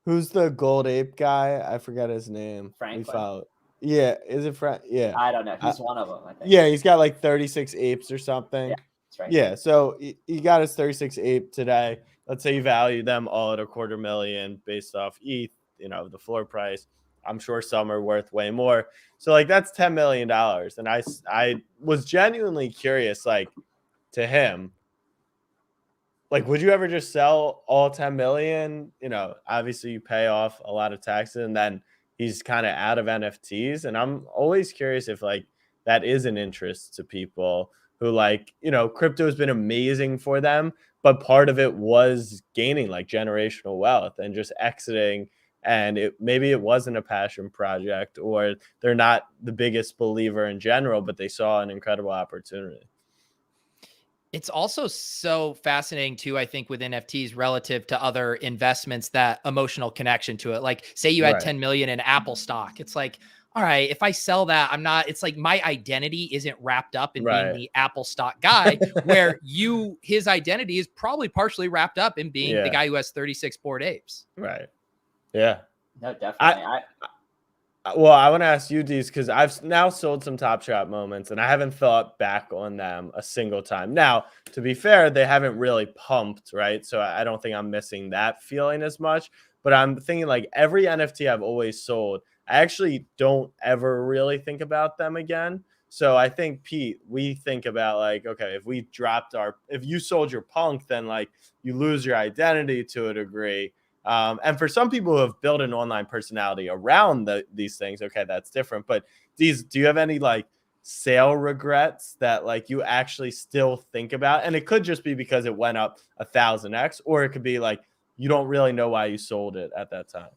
who's the gold ape guy? I forget his name. Franklin. Yeah, is it Frank? Yeah, I don't know. He's one of them, I think. Yeah, he's got like 36 apes or something. Yeah, that's right. Yeah, so he got his 36 ape today. Let's say you value them all at $250,000 based off ETH, the floor price. I'm sure some are worth way more. So like that's $10 million. And I was genuinely curious, like to him, like, would you ever just sell all 10 million? Obviously you pay off a lot of taxes and then he's kind of out of NFTs. And I'm always curious if like that is an interest to people who like, crypto has been amazing for them, but part of it was gaining like generational wealth and just exiting. And maybe it wasn't a passion project, or they're not the biggest believer in general, but they saw an incredible opportunity. It's also so fascinating too, I think, with NFTs relative to other investments, that emotional connection to it. Like say you had 10 million in Apple stock. It's like, all right, if I sell that, it's like my identity isn't wrapped up in being the Apple stock guy, where his identity is probably partially wrapped up in being the guy who has 36 Bored Apes. Right. Yeah. No, definitely. Well, I want to ask you, Deeze, because I've now sold some Top Shot moments and I haven't thought back on them a single time. Now, to be fair, they haven't really pumped, right? So I don't think I'm missing that feeling as much. But I'm thinking like every NFT I've always sold, I actually don't ever really think about them again. So I think, Pete, we think about like, okay, if you sold your punk, then like you lose your identity to a degree. And for some people who have built an online personality around these things, okay, that's different. But do you have any like sale regrets that like you actually still think about? And it could just be because it went up 1,000x, or it could be like you don't really know why you sold it at that time.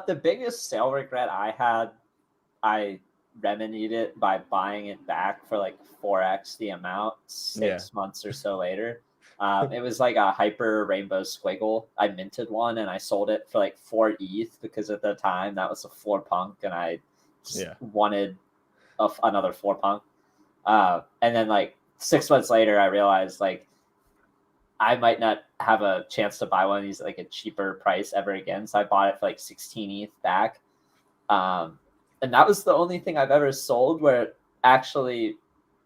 The biggest sale regret I had, I remedied it by buying it back for like 4x the amount 6 months or so later. It was like a hyper rainbow squiggle. I minted one and I sold it for like 4 ETH because at the time that was a 4 punk and I just wanted another 4 punk. And then like 6 months later, I realized like I might not have a chance to buy one of these at like a cheaper price ever again. So I bought it for like 16 ETH back. And that was the only thing I've ever sold where it actually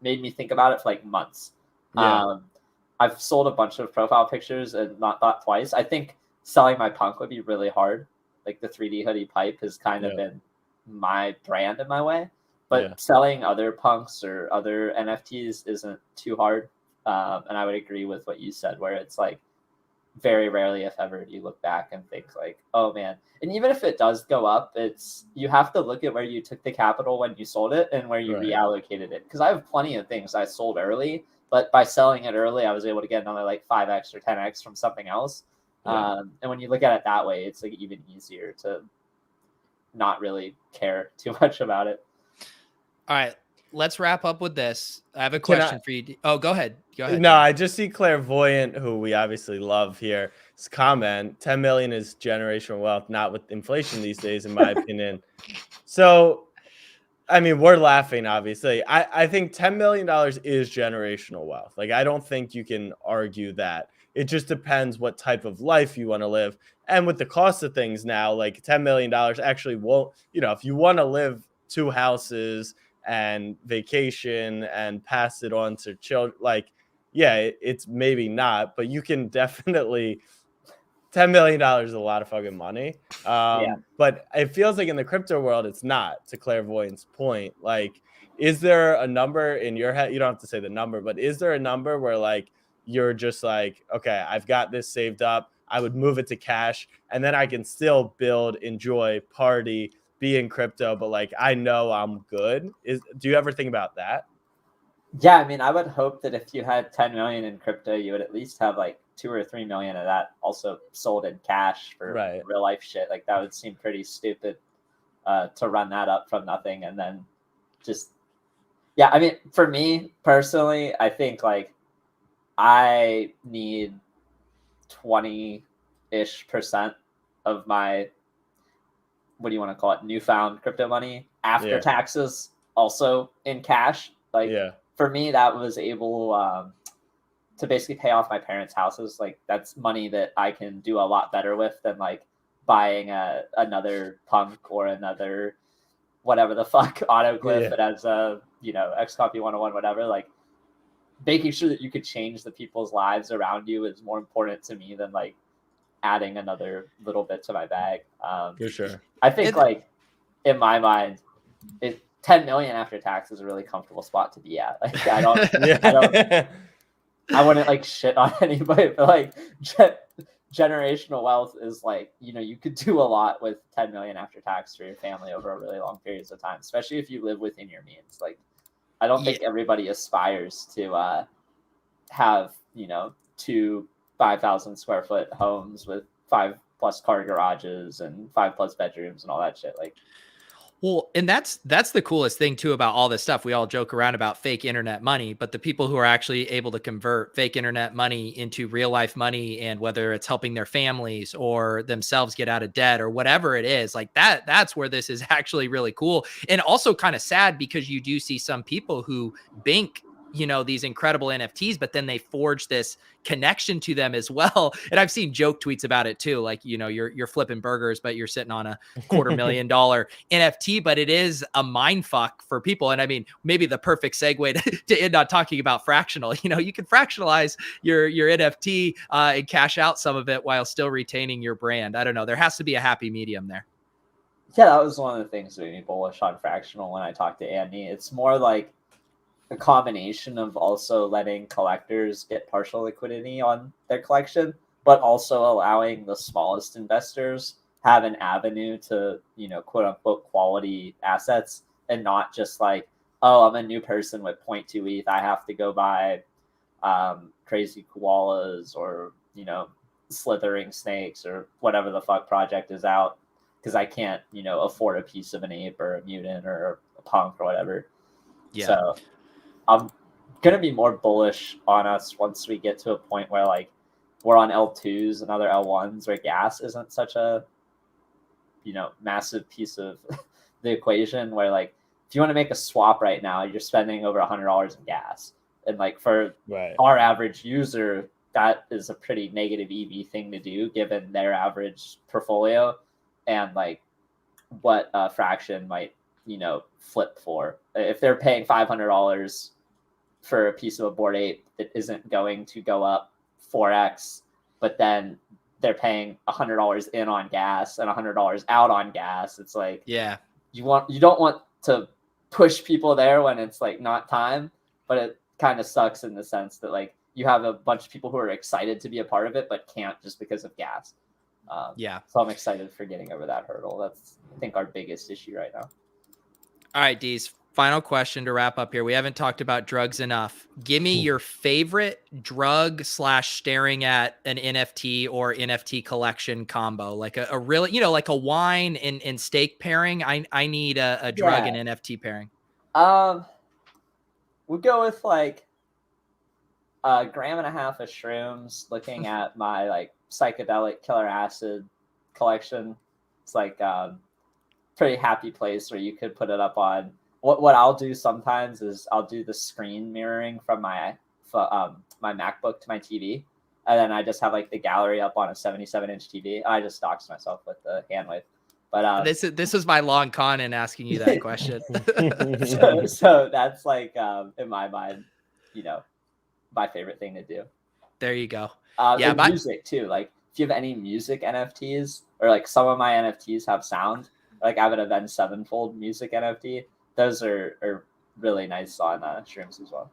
made me think about it for like months. I've sold a bunch of profile pictures and not thought twice. I think selling my punk would be really hard. Like the 3D hoodie pipe has kind of been my brand in my way, but selling other punks or other NFTs isn't too hard. And I would agree with what you said, where it's like very rarely, if ever, do you look back and think like, oh man. And even if it does go up, you have to look at where you took the capital when you sold it and where you reallocated it. Because I have plenty of things I sold early, but by selling it early, I was able to get another like 5x or 10x from something else. And when you look at it that way, it's like even easier to not really care too much about it. All right. Let's wrap up with this. I have a question for you. Oh, go ahead. Go ahead. No, I just see Clairvoyant, who we obviously love here. His comment, 10 million is generational wealth, not with inflation these days, in my opinion. So, I mean, we're laughing, obviously. I think $10 million is generational wealth. Like, I don't think you can argue that. It just depends what type of life you want to live. And with the cost of things now, like $10 million actually won't, if you want to live 2 houses and vacation and pass it on to children, like, it's maybe not, but you can definitely, $10 million is a lot of fucking money. But it feels like in the crypto world, it's not, to Clairvoyant's point. Like, is there a number in your head? You don't have to say the number, but is there a number where like, you're just like, okay, I've got this saved up, I would move it to cash, and then I can still build, enjoy, party, be in crypto, but like I know I'm good. Do you ever think about that? Yeah, I mean, I would hope that if you had 10 million in crypto, you would at least have like 2 or 3 million of that also sold in cash for real life shit. Like that would seem pretty stupid to run that up from nothing and then just I mean, for me personally, I think like I need 20-ish% of my, what do you want to call it, newfound crypto money after taxes also in cash. Like for me, that was able to basically pay off my parents' houses. Like that's money that I can do a lot better with than like buying another punk or another whatever the fuck autoglyph that has a XCOPY 101 whatever. Like making sure that you could change the people's lives around you is more important to me than like adding another little bit to my bag. For sure. I think like in my mind, 10 million after tax is a really comfortable spot to be at. Like I wouldn't like shit on anybody, but like generational wealth is like, you could do a lot with 10 million after tax for your family over a really long periods of time, especially if you live within your means. Like I don't think everybody aspires to have, 2 5,000 square foot homes with 5+ car garages and 5+ bedrooms and all that shit. Like, well, and that's the coolest thing too about all this stuff. We all joke around about fake internet money, but the people who are actually able to convert fake internet money into real life money, and whether it's helping their families or themselves get out of debt or whatever it is, like that's where this is actually really cool. And also kind of sad because you do see some people who bank these incredible NFTs, but then they forge this connection to them as well. And I've seen joke tweets about it too. Like, you're flipping burgers, but you're sitting on a $250,000 NFT, but it is a mind fuck for people. And I mean, maybe the perfect segue to end on talking about fractional, you can fractionalize your NFT and cash out some of it while still retaining your brand. I don't know. There has to be a happy medium there. Yeah, that was one of the things that made me bullish on fractional when I talked to Andy. It's more like a combination of also letting collectors get partial liquidity on their collection, but also allowing the smallest investors have an avenue to, quote unquote quality assets, and not just like, oh, I'm a new person with 0.2 ETH, I have to go buy crazy koalas or, slithering snakes or whatever the fuck project is out, because I can't, afford a piece of an ape or a mutant or a punk or whatever. Yeah. So I'm going to be more bullish on us once we get to a point where like we're on L2s and other L1s where gas isn't such a, massive piece of the equation, where like if you want to make a swap right now, you're spending over $100 in gas. And like for our average user, that is a pretty negative EV thing to do given their average portfolio and like what a fraction might, flip for. If they're paying $500 for a piece of a Bored Ape that isn't going to go up 4x, but then they're paying $100 in on gas and $100 out on gas. It's like, you don't want to push people there when it's like not time, but it kind of sucks in the sense that like you have a bunch of people who are excited to be a part of it, but can't just because of gas. So I'm excited for getting over that hurdle. That's, I think, our biggest issue right now. All right, Deeze, final question to wrap up here. We haven't talked about drugs enough. Give me your favorite drug / staring at an NFT or NFT collection combo, like a really, like a wine and steak pairing. I need a drug and NFT pairing. We'll go with like a 1.5 grams of shrooms, looking at my like psychedelic killer acid collection. It's like pretty happy place where you could put it up on. What I'll do sometimes is I'll do the screen mirroring from my my MacBook to my TV, and then I just have like the gallery up on a 77-inch TV. I just doxed myself with the hand wave. But this is my long con in asking you that question. so that's like in my mind, my favorite thing to do. There you go. Music too. Like if you have any music NFTs, or like some of my NFTs have sound. Like I have an Avenged Sevenfold music NFT. Those are really nice on shrooms as well.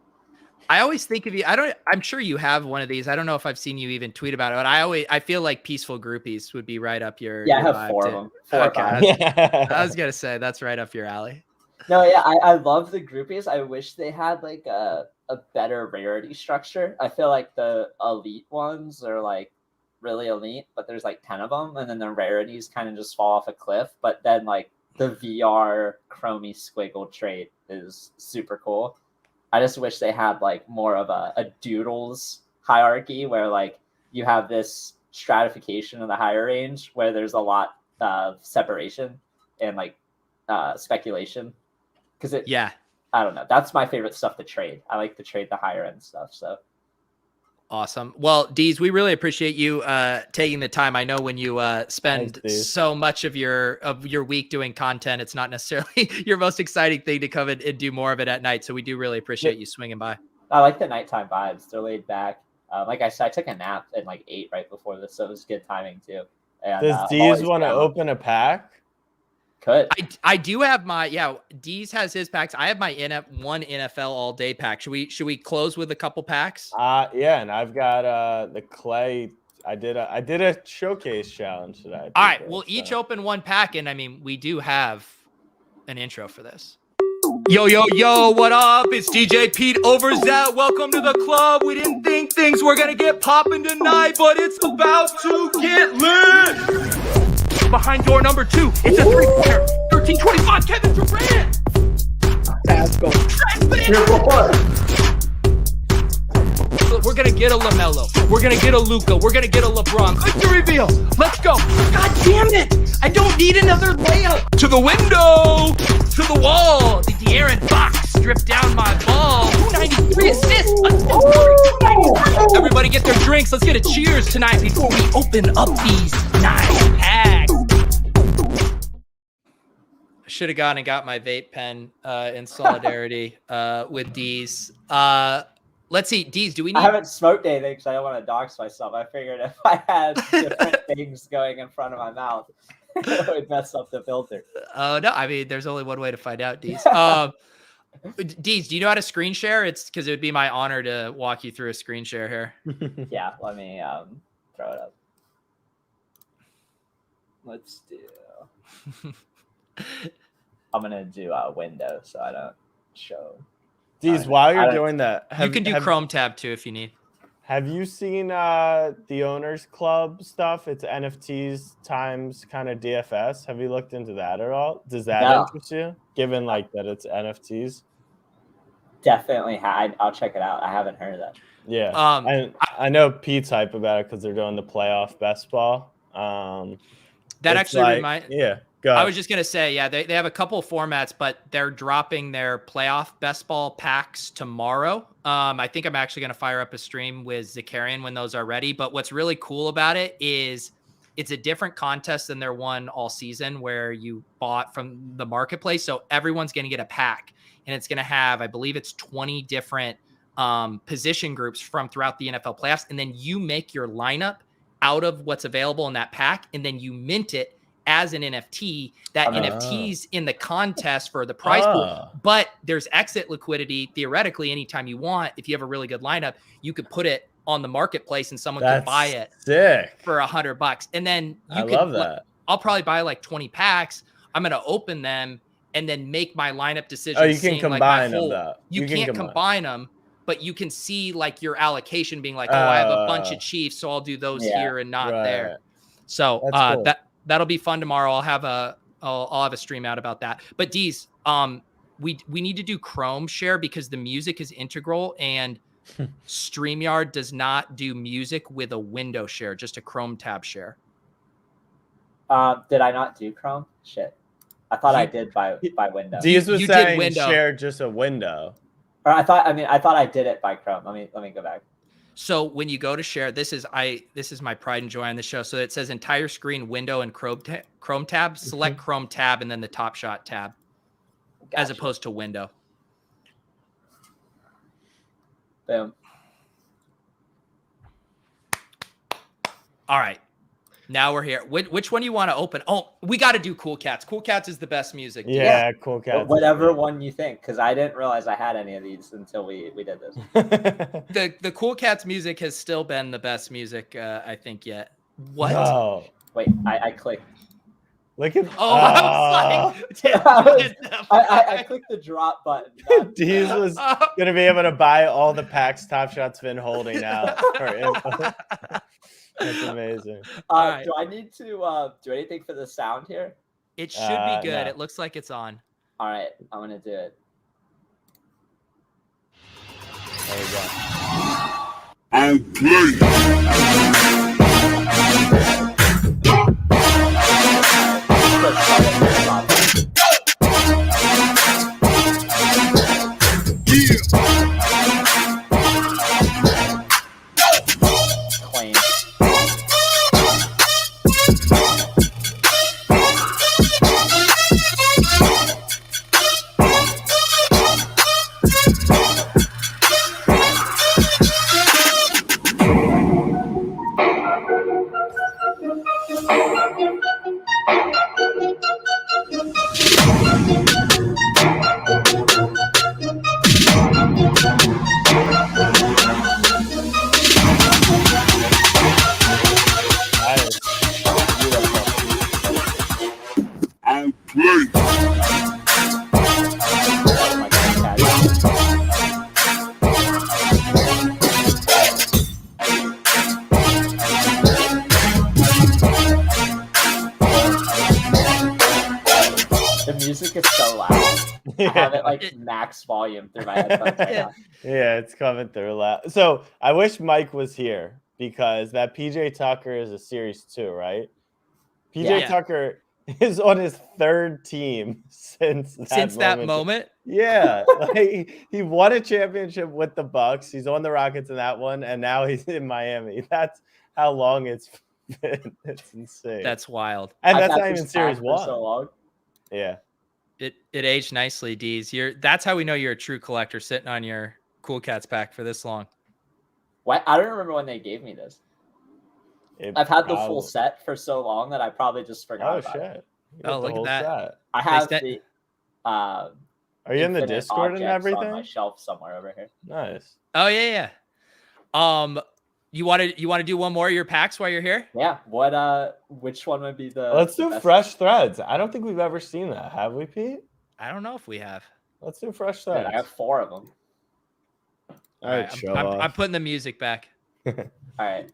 I always think of you. I'm sure you have one of these. I don't know if I've seen you even tweet about it, but I feel like Peaceful Groupies would be right up your. Yeah, your I have 4 of them. 4 or 5. I was gonna say that's right up your alley. No, yeah, I love the groupies. I wish they had like a better rarity structure. I feel like the elite ones are like really elite, but there's like 10 of them, and then the rarities kind of just fall off a cliff. But then like the VR chromey squiggle trait is super cool. I just wish they had like more of a doodles hierarchy where like you have this stratification in the higher range where there's a lot of separation and like speculation. Because I don't know. That's my favorite stuff to trade. I like to trade the higher end stuff. So awesome. Well, Deeze, we really appreciate you taking the time. I know when you spend so much of your week doing content, it's not necessarily your most exciting thing to come and do more of it at night. So we do really appreciate you swinging by. I like the nighttime vibes. They're laid back. Like I said, I took a nap at like 8 right before this, so it was good timing too. And, does Deeze want to open a pack? Could. I do have my Deeze has his packs. I have my one NFL all day pack. Should we close with a couple packs? Yeah, and I've got the clay. I did a showcase challenge today. All right, we'll each open one pack, and I mean we do have an intro for this. Yo, what up? It's DJ Pete Overzet. Welcome to the club. We didn't think things were gonna get popping tonight, but it's about to get lit. Behind door number 2, it's a 3-pointer. 13-25, Kevin Durant. Let's go. We're going to get a LaMelo. We're going to get a Luka. We're going to get a LeBron. Click the reveal. Let's go. God damn it. I don't need another layup. To the window. To the wall. The De'Aaron Fox stripped down my ball. 293 assists. Let's go. Everybody get their drinks. Let's get a cheers tonight before we open up these nice packs. I should have gone and got my vape pen in solidarity with Deeze. Let's see, Deeze, do we need... I haven't smoked anything because I don't want to dox myself. I figured if I had different things going in front of my mouth, it would mess up the filter. Oh, no, I mean, there's only one way to find out, Deeze. Deeze, do you know how to screen share? It's because it would be my honor to walk you through a screen share here. Yeah, let me throw it up. Let's do. I'm gonna do a window so I don't show. Deeze, while you're doing that, you can do Chrome tab too if you need. Have you seen the Owners Club stuff? It's NFTs times kind of DFS. Have you looked into that at all? Does that interest you? Given like that it's NFTs. Definitely, I'll check it out. I haven't heard of that. Yeah, I know Pete's hype about it because they're doing the playoff best ball. That actually reminds. Yeah, go ahead. I was just gonna say, yeah, they have a couple of formats, but they're dropping their playoff best ball packs tomorrow. I think I'm actually gonna fire up a stream with Zakarian when those are ready. But what's really cool about it is it's a different contest than their one all season where you bought from the marketplace. So everyone's gonna get a pack, and it's gonna have, I believe it's 20 different position groups from throughout the NFL playoffs, and then you make your lineup out of what's available in that pack, and then you mint it as an NFT. That NFT's in the contest for the prize pool, but there's exit liquidity theoretically anytime you want. If you have a really good lineup, you could put it on the marketplace and someone could buy it for $100. And then I love that. I'll probably buy like 20 packs. I'm going to open them and then make my lineup decisions. Oh, you can combine them though. You can't combine them, but you can see like your allocation being like, oh, I have a bunch of Chiefs, so I'll do those here and not there. So cool. That'll be fun tomorrow. I'll have a stream out about that. But Deeze, we need to do Chrome share because the music is integral, and StreamYard does not do music with a window share, just a Chrome tab share. Did I not do Chrome? Shit. I thought I did by window. Deeze was saying share just a window. Or I thought I did it by Chrome. Let me go back. So when you go to share, this is my pride and joy on the show. So it says entire screen, window, and Chrome tab. Select Chrome tab and then the Top Shot tab, as opposed to window. Boom. All right. Now we're here. Which one do you want to open? Oh, we got to do Cool Cats. Cool Cats is the best music. Yeah, Cool Cats. Whatever one you think, because I didn't realize I had any of these until we did this. The Cool Cats music has still been the best music, I think, yet. What? No. Wait, I clicked. Look at. I clicked the drop button. Deeze was gonna be able to buy all the packs Top Shot's been holding out for info. That's amazing. Right. Do I need to do anything for the sound here? It should be good. No. It looks like it's on. All right, I'm gonna do it. There you go. And play. I have it like max volume through my headphones right now. Yeah, it's coming through loud. So I wish Mike was here because that PJ Tucker is a series 2, right? PJ Tucker is on his 3rd team since that moment. Yeah, like, he won a championship with the Bucks. He's on the Rockets in that one, and now he's in Miami. That's how long it's been. It's insane. That's wild. And that's not even series 1. So long. Yeah. It aged nicely, Deeze. That's how we know you're a true collector, sitting on your Cool Cats pack for this long. What? I don't remember when they gave me this. I've had the full set for so long that I probably just forgot about it. Oh, look at that. Set. I have the are you in the Discord and everything? On my shelf somewhere over here. Nice. Oh yeah. You want to do one more of your packs while you're here? Yeah. Which one would be the? Let's do fresh threads. I don't think we've ever seen that, have we, Pete? I don't know if we have. Let's do fresh threads. I have 4 of them. All right, I'm putting the music back. All right.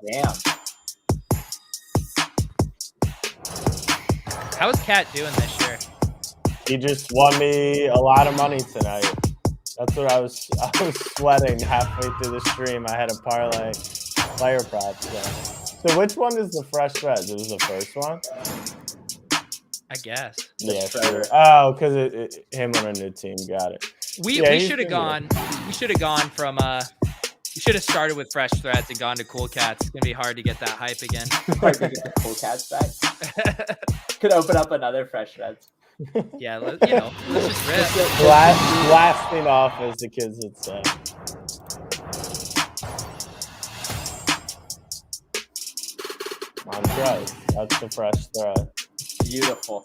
Damn. How is Cat doing this year? He just won me a lot of money tonight. That's what I was sweating halfway through the stream. I had a parlay player props. So which one is the fresh threads? It was the first one? I guess. Yeah, sure. Oh, because him on a new team. Got it. We should have gone. We should have gone from we should have started with fresh threads and gone to cool cats. It's gonna be hard to get that hype again. Hard to get the cool cats back. Could open up another fresh threads. Yeah, let's just rip. Blasting off, as the kids would say. On thread. That's the fresh thread. Beautiful.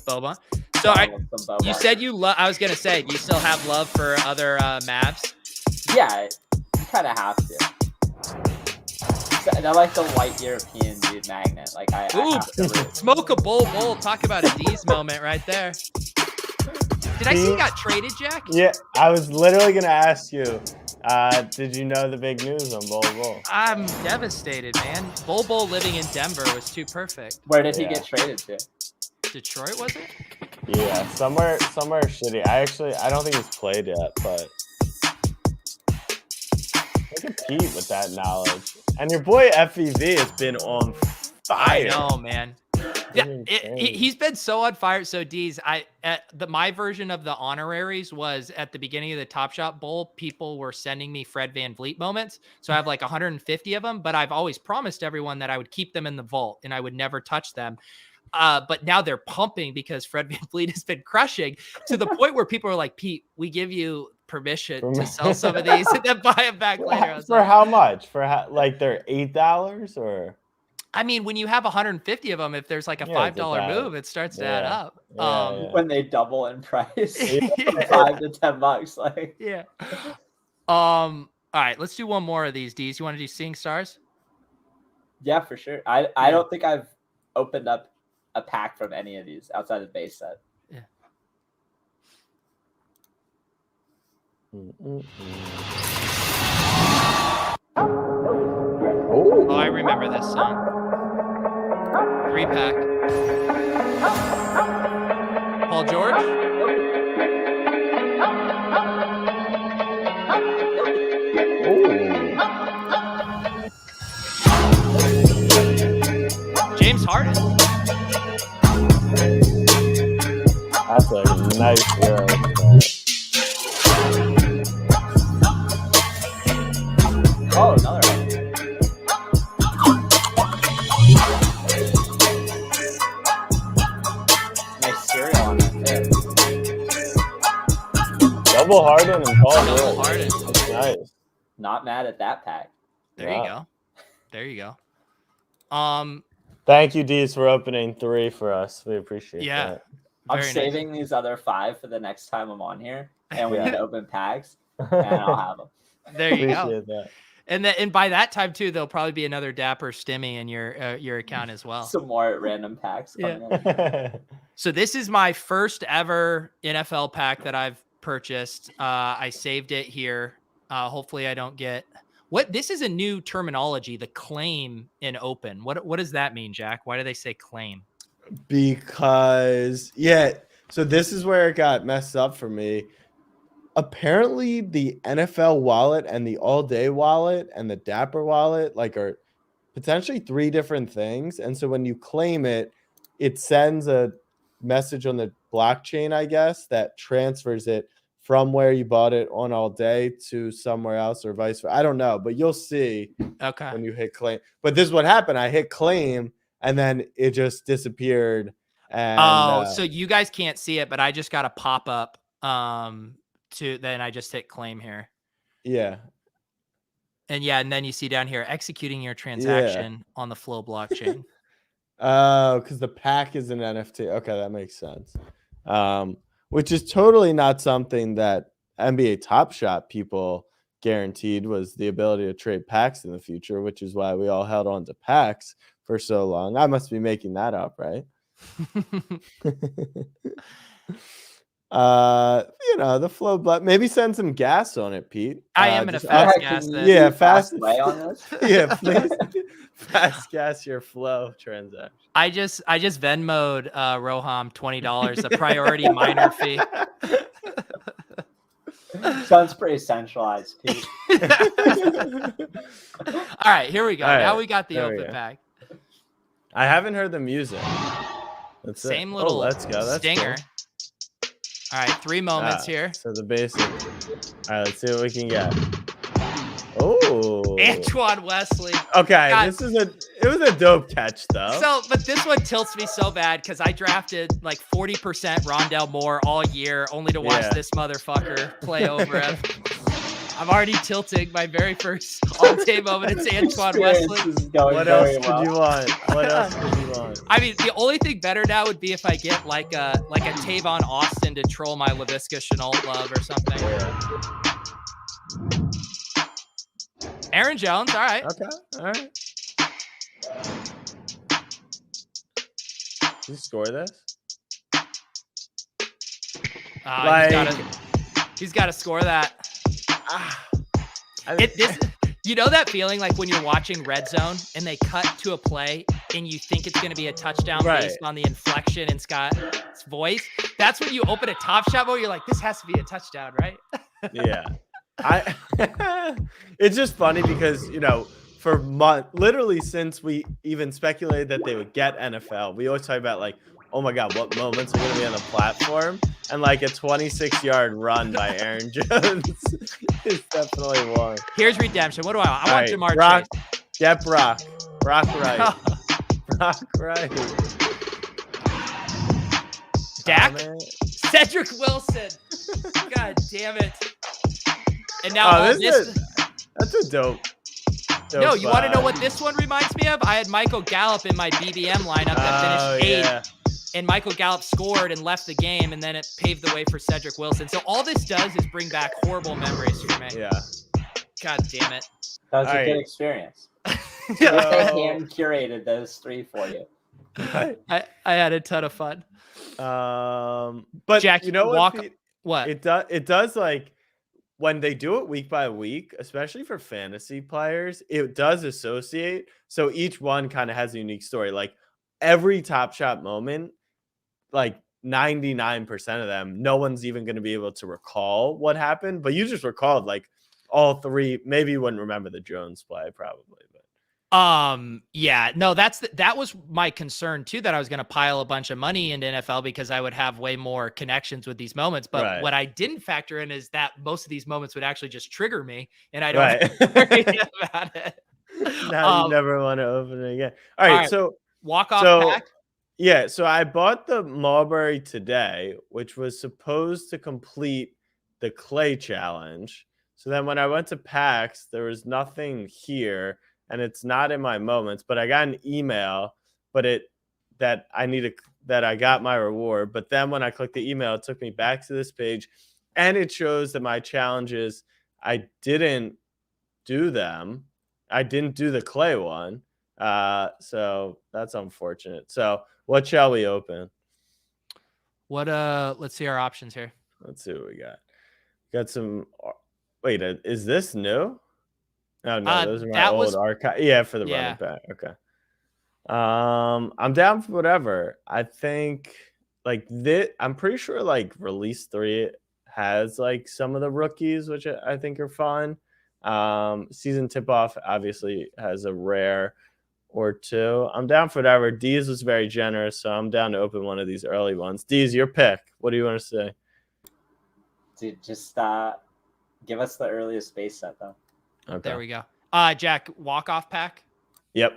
Boba. So you said you love. I was gonna say, do you still have love for other Mavs? Yeah, you kind of have to. They're like the white European dude magnet. Like I have to smoke a bowl. Talk about a Deeze moment right there. Did I see you got traded, Jack? Yeah, I was literally gonna ask you. Did you know the big news on Bull? I'm devastated, man. Bull living in Denver was too perfect. Where did he get traded to? Detroit, was it? Yeah, somewhere shitty. I don't think he's played yet, but look at Pete with that knowledge. And your boy FEV has been on fire. I know, man. Yeah, he's been so on fire. So Deeze, my version of the honoraries was at the beginning of the Top Shot Bowl. People were sending me Fred VanVleet moments, so I have like 150 of them. But I've always promised everyone that I would keep them in the vault and I would never touch them. But now they're pumping because Fred VanVleet has been crushing to the point where people are like, Pete, we give you permission to sell some of these and then buy them back later. For how much? Like they're $8 or? I mean, when you have 150 of them, if there's like a $5 move, it starts to add up. When they double in price, from $5 to $10, like All right, let's do one more of these. Deeze, you want to do Seeing Stars? Yeah, for sure. I don't think I've opened up a pack from any of these outside of the base set. Yeah. Oh, I remember this song. 3-pack. Paul George? James Harden. That's a nice hero. Oh, another one. Nice cereal on that too. Double Harden and Paul George. Double Harden. That's nice. Not mad at that pack. There you go. There you go. Thank you, Deeze, for opening 3 for us. We appreciate that. I'm saving these other 5 for the next time I'm on here, and we can open packs, and I'll have them. There you go. That. And by that time too, there'll probably be another Dapper Stimmy in your account as well. Some more random packs coming in. So this is my first ever NFL pack that I've purchased. I saved it here. Hopefully I don't get this is a new terminology, the claim in open. What does that mean, Jack? Why do they say claim? Because so this is where it got messed up for me. Apparently the NFL wallet and the all day wallet and the Dapper wallet are potentially 3 different things. And so when you claim it, it sends a message on the blockchain, I guess, that transfers it from where you bought it on all day to somewhere else or vice versa. I don't know, but you'll see when you hit claim. But this is what happened. I hit claim and then it just disappeared. And so you guys can't see it, but I just got a pop up then I just hit claim here. Yeah. And then you see down here executing your transaction on the Flow blockchain. Because the pack is an NFT. Okay, that makes sense. Which is totally not something that NBA Top Shot people guaranteed, was the ability to trade packs in the future, which is why we all held on to packs for so long. I must be making that up, right? The Flow block. Maybe send some gas on it, Pete. I am gonna fast gas this. Yeah, fast way on this. Yeah, please fast gas your Flow transaction. I just Venmo'd Roham $20, a priority miner fee. Sounds pretty centralized, Pete. All right, here we go. Now we got the open pack. I haven't heard the music. Same little let's go. That's stinger. Cool. All right, 3 moments here. So the basic. All right, let's see what we can get. Oh, Antoine Wesley. Okay, it was a dope catch though. But this one tilts me so bad because I drafted like 40% Rondell Moore all year, only to watch this motherfucker play over him. I'm already tilting my very first all-day moment. It's Antoine Wesley. What else could you want? What else could you want? I mean, the only thing better now would be if I get like a Tavon Austin to troll my LaVisca Chenault love or something. Yeah. Aaron Jones, all right. Okay, all right. Did you score this? He's got to score that. You know that feeling like when you're watching Red Zone and they cut to a play and you think it's going to be a touchdown based on the inflection in Scott's voice? That's when you open a Top Shot mode. You're like, this has to be a touchdown, right? Yeah. It's just funny because, for literally since we even speculated that they would get NFL, we always talk about like, oh my God, what moments are going to be on the platform? And like a 26-yard run by Aaron Jones is definitely one. Here's redemption. What do I want? I want Jamar Chase. Get Brock. Brock Wright. Brock Wright. Dak? Cedric Wilson. God damn it. And now that's a dope. No, you want to know what this one reminds me of? I had Michael Gallup in my BBM lineup that finished 8th. And Michael Gallup scored and left the game, and then it paved the way for Cedric Wilson. So all this does is bring back horrible memories for me. Yeah. God damn it. That was a good experience. They hand curated those 3 for you. I had a ton of fun. But Jack, you know what? It does like when they do it week by week, especially for fantasy players, it does associate. So each one kind of has a unique story. Like every Top Shot moment, like 99% of them, no one's even going to be able to recall what happened, but you just recalled like all 3. Maybe you wouldn't remember the Jones play probably, but that was my concern too, that I was going to pile a bunch of money into NFL because I would have way more connections with these moments. But what I didn't factor in is that most of these moments would actually just trigger me, and I don't worry about it. Now you never want to open it again. All right, so walk-off pack. Yeah, so I bought the Marbury today, which was supposed to complete the clay challenge. So then when I went to PAX, there was nothing here, and it's not in my moments, but I got an email, that I got my reward. But then when I clicked the email, it took me back to this page, and it shows that my challenges, I didn't do them. I didn't do the clay one. So that's unfortunate. So what shall we open? Let's see our options here. Let's see what we got. Got some. Wait, is this new? Oh no, those are my old archive. Yeah, for the running back. Okay. I'm down for whatever. I think like this. I'm pretty sure like Release 3 has like some of the rookies, which I think are fun. Season Tip Off obviously has a rare or 2. I'm down for whatever. Deeze was very generous, so I'm down to open one of these early ones. Deeze, your pick. What do you want to say? Dude, just give us the earliest base set though. Okay. There we go. Jack, walk-off pack? Yep.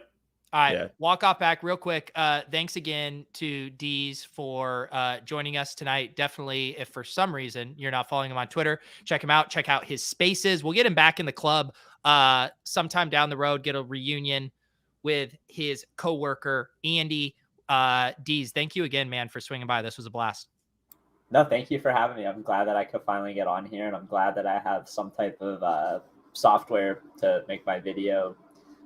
All right, yeah. Walk-off pack real quick. Thanks again to Deeze for joining us tonight. Definitely, if for some reason you're not following him on Twitter, check him out. Check out his spaces. We'll get him back in the club sometime down the road, get a reunion with his coworker, Andy. Deeze, thank you again, man, for swinging by. This was a blast. No, thank you for having me. I'm glad that I could finally get on here, and I'm glad that I have some type of software to make my video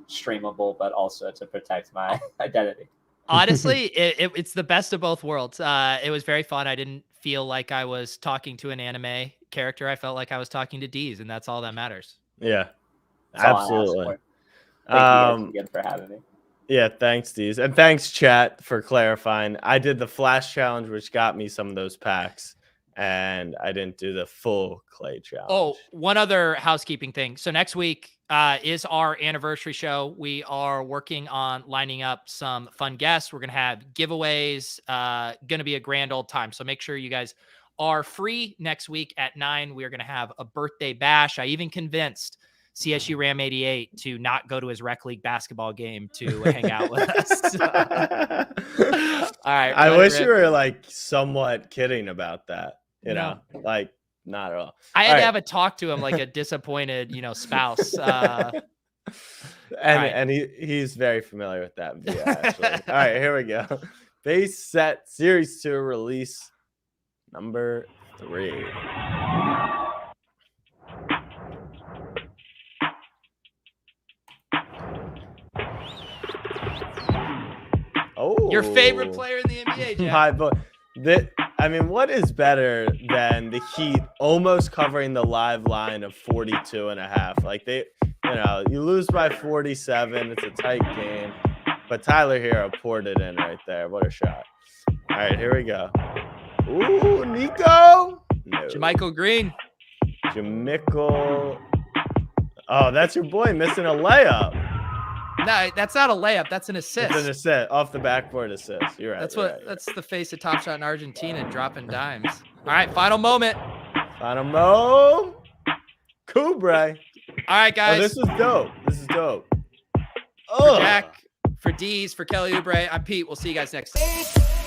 streamable, but also to protect my identity. Honestly, it's the best of both worlds. It was very fun. I didn't feel like I was talking to an anime character. I felt like I was talking to Deeze, and that's all that matters. Yeah, absolutely. Thank you again for having me. Yeah, thanks, Deeze. And thanks, chat, for clarifying. I did the flash challenge, which got me some of those packs, and I didn't do the full clay challenge. Oh, one other housekeeping thing. So next week is our anniversary show. We are working on lining up some fun guests. We're going to have giveaways. Going to be a grand old time. So make sure you guys are free next week at 9. We are going to have a birthday bash. I even convinced CSU Ram 88 to not go to his rec league basketball game to hang out with us. All right. I wish you were like somewhat kidding about that. You know, like not at all. I had to have a talk to him like a disappointed, spouse. And he's very familiar with that view, actually. All right, here we go. Base set series 2 release number 3. Oh, your favorite player in the NBA, Jack. My boy. What is better than the Heat almost covering the live line of 42.5? Like you lose by 47. It's a tight game, but Tyler Hero poured it in right there. What a shot. All right, here we go. Ooh, Nico. No. JaMychal Green. JaMychal. Oh, that's your boy missing a layup. No, that's not a layup. That's an assist. It's an assist, off the backboard assist. You're right. That's the face of Top Shot in Argentina dropping dimes. All right, final moment. Final moment. Kubre. All right, guys. Oh, this is dope. For Jack, for Deeze, for Kelly Oubre, I'm Pete. We'll see you guys next time.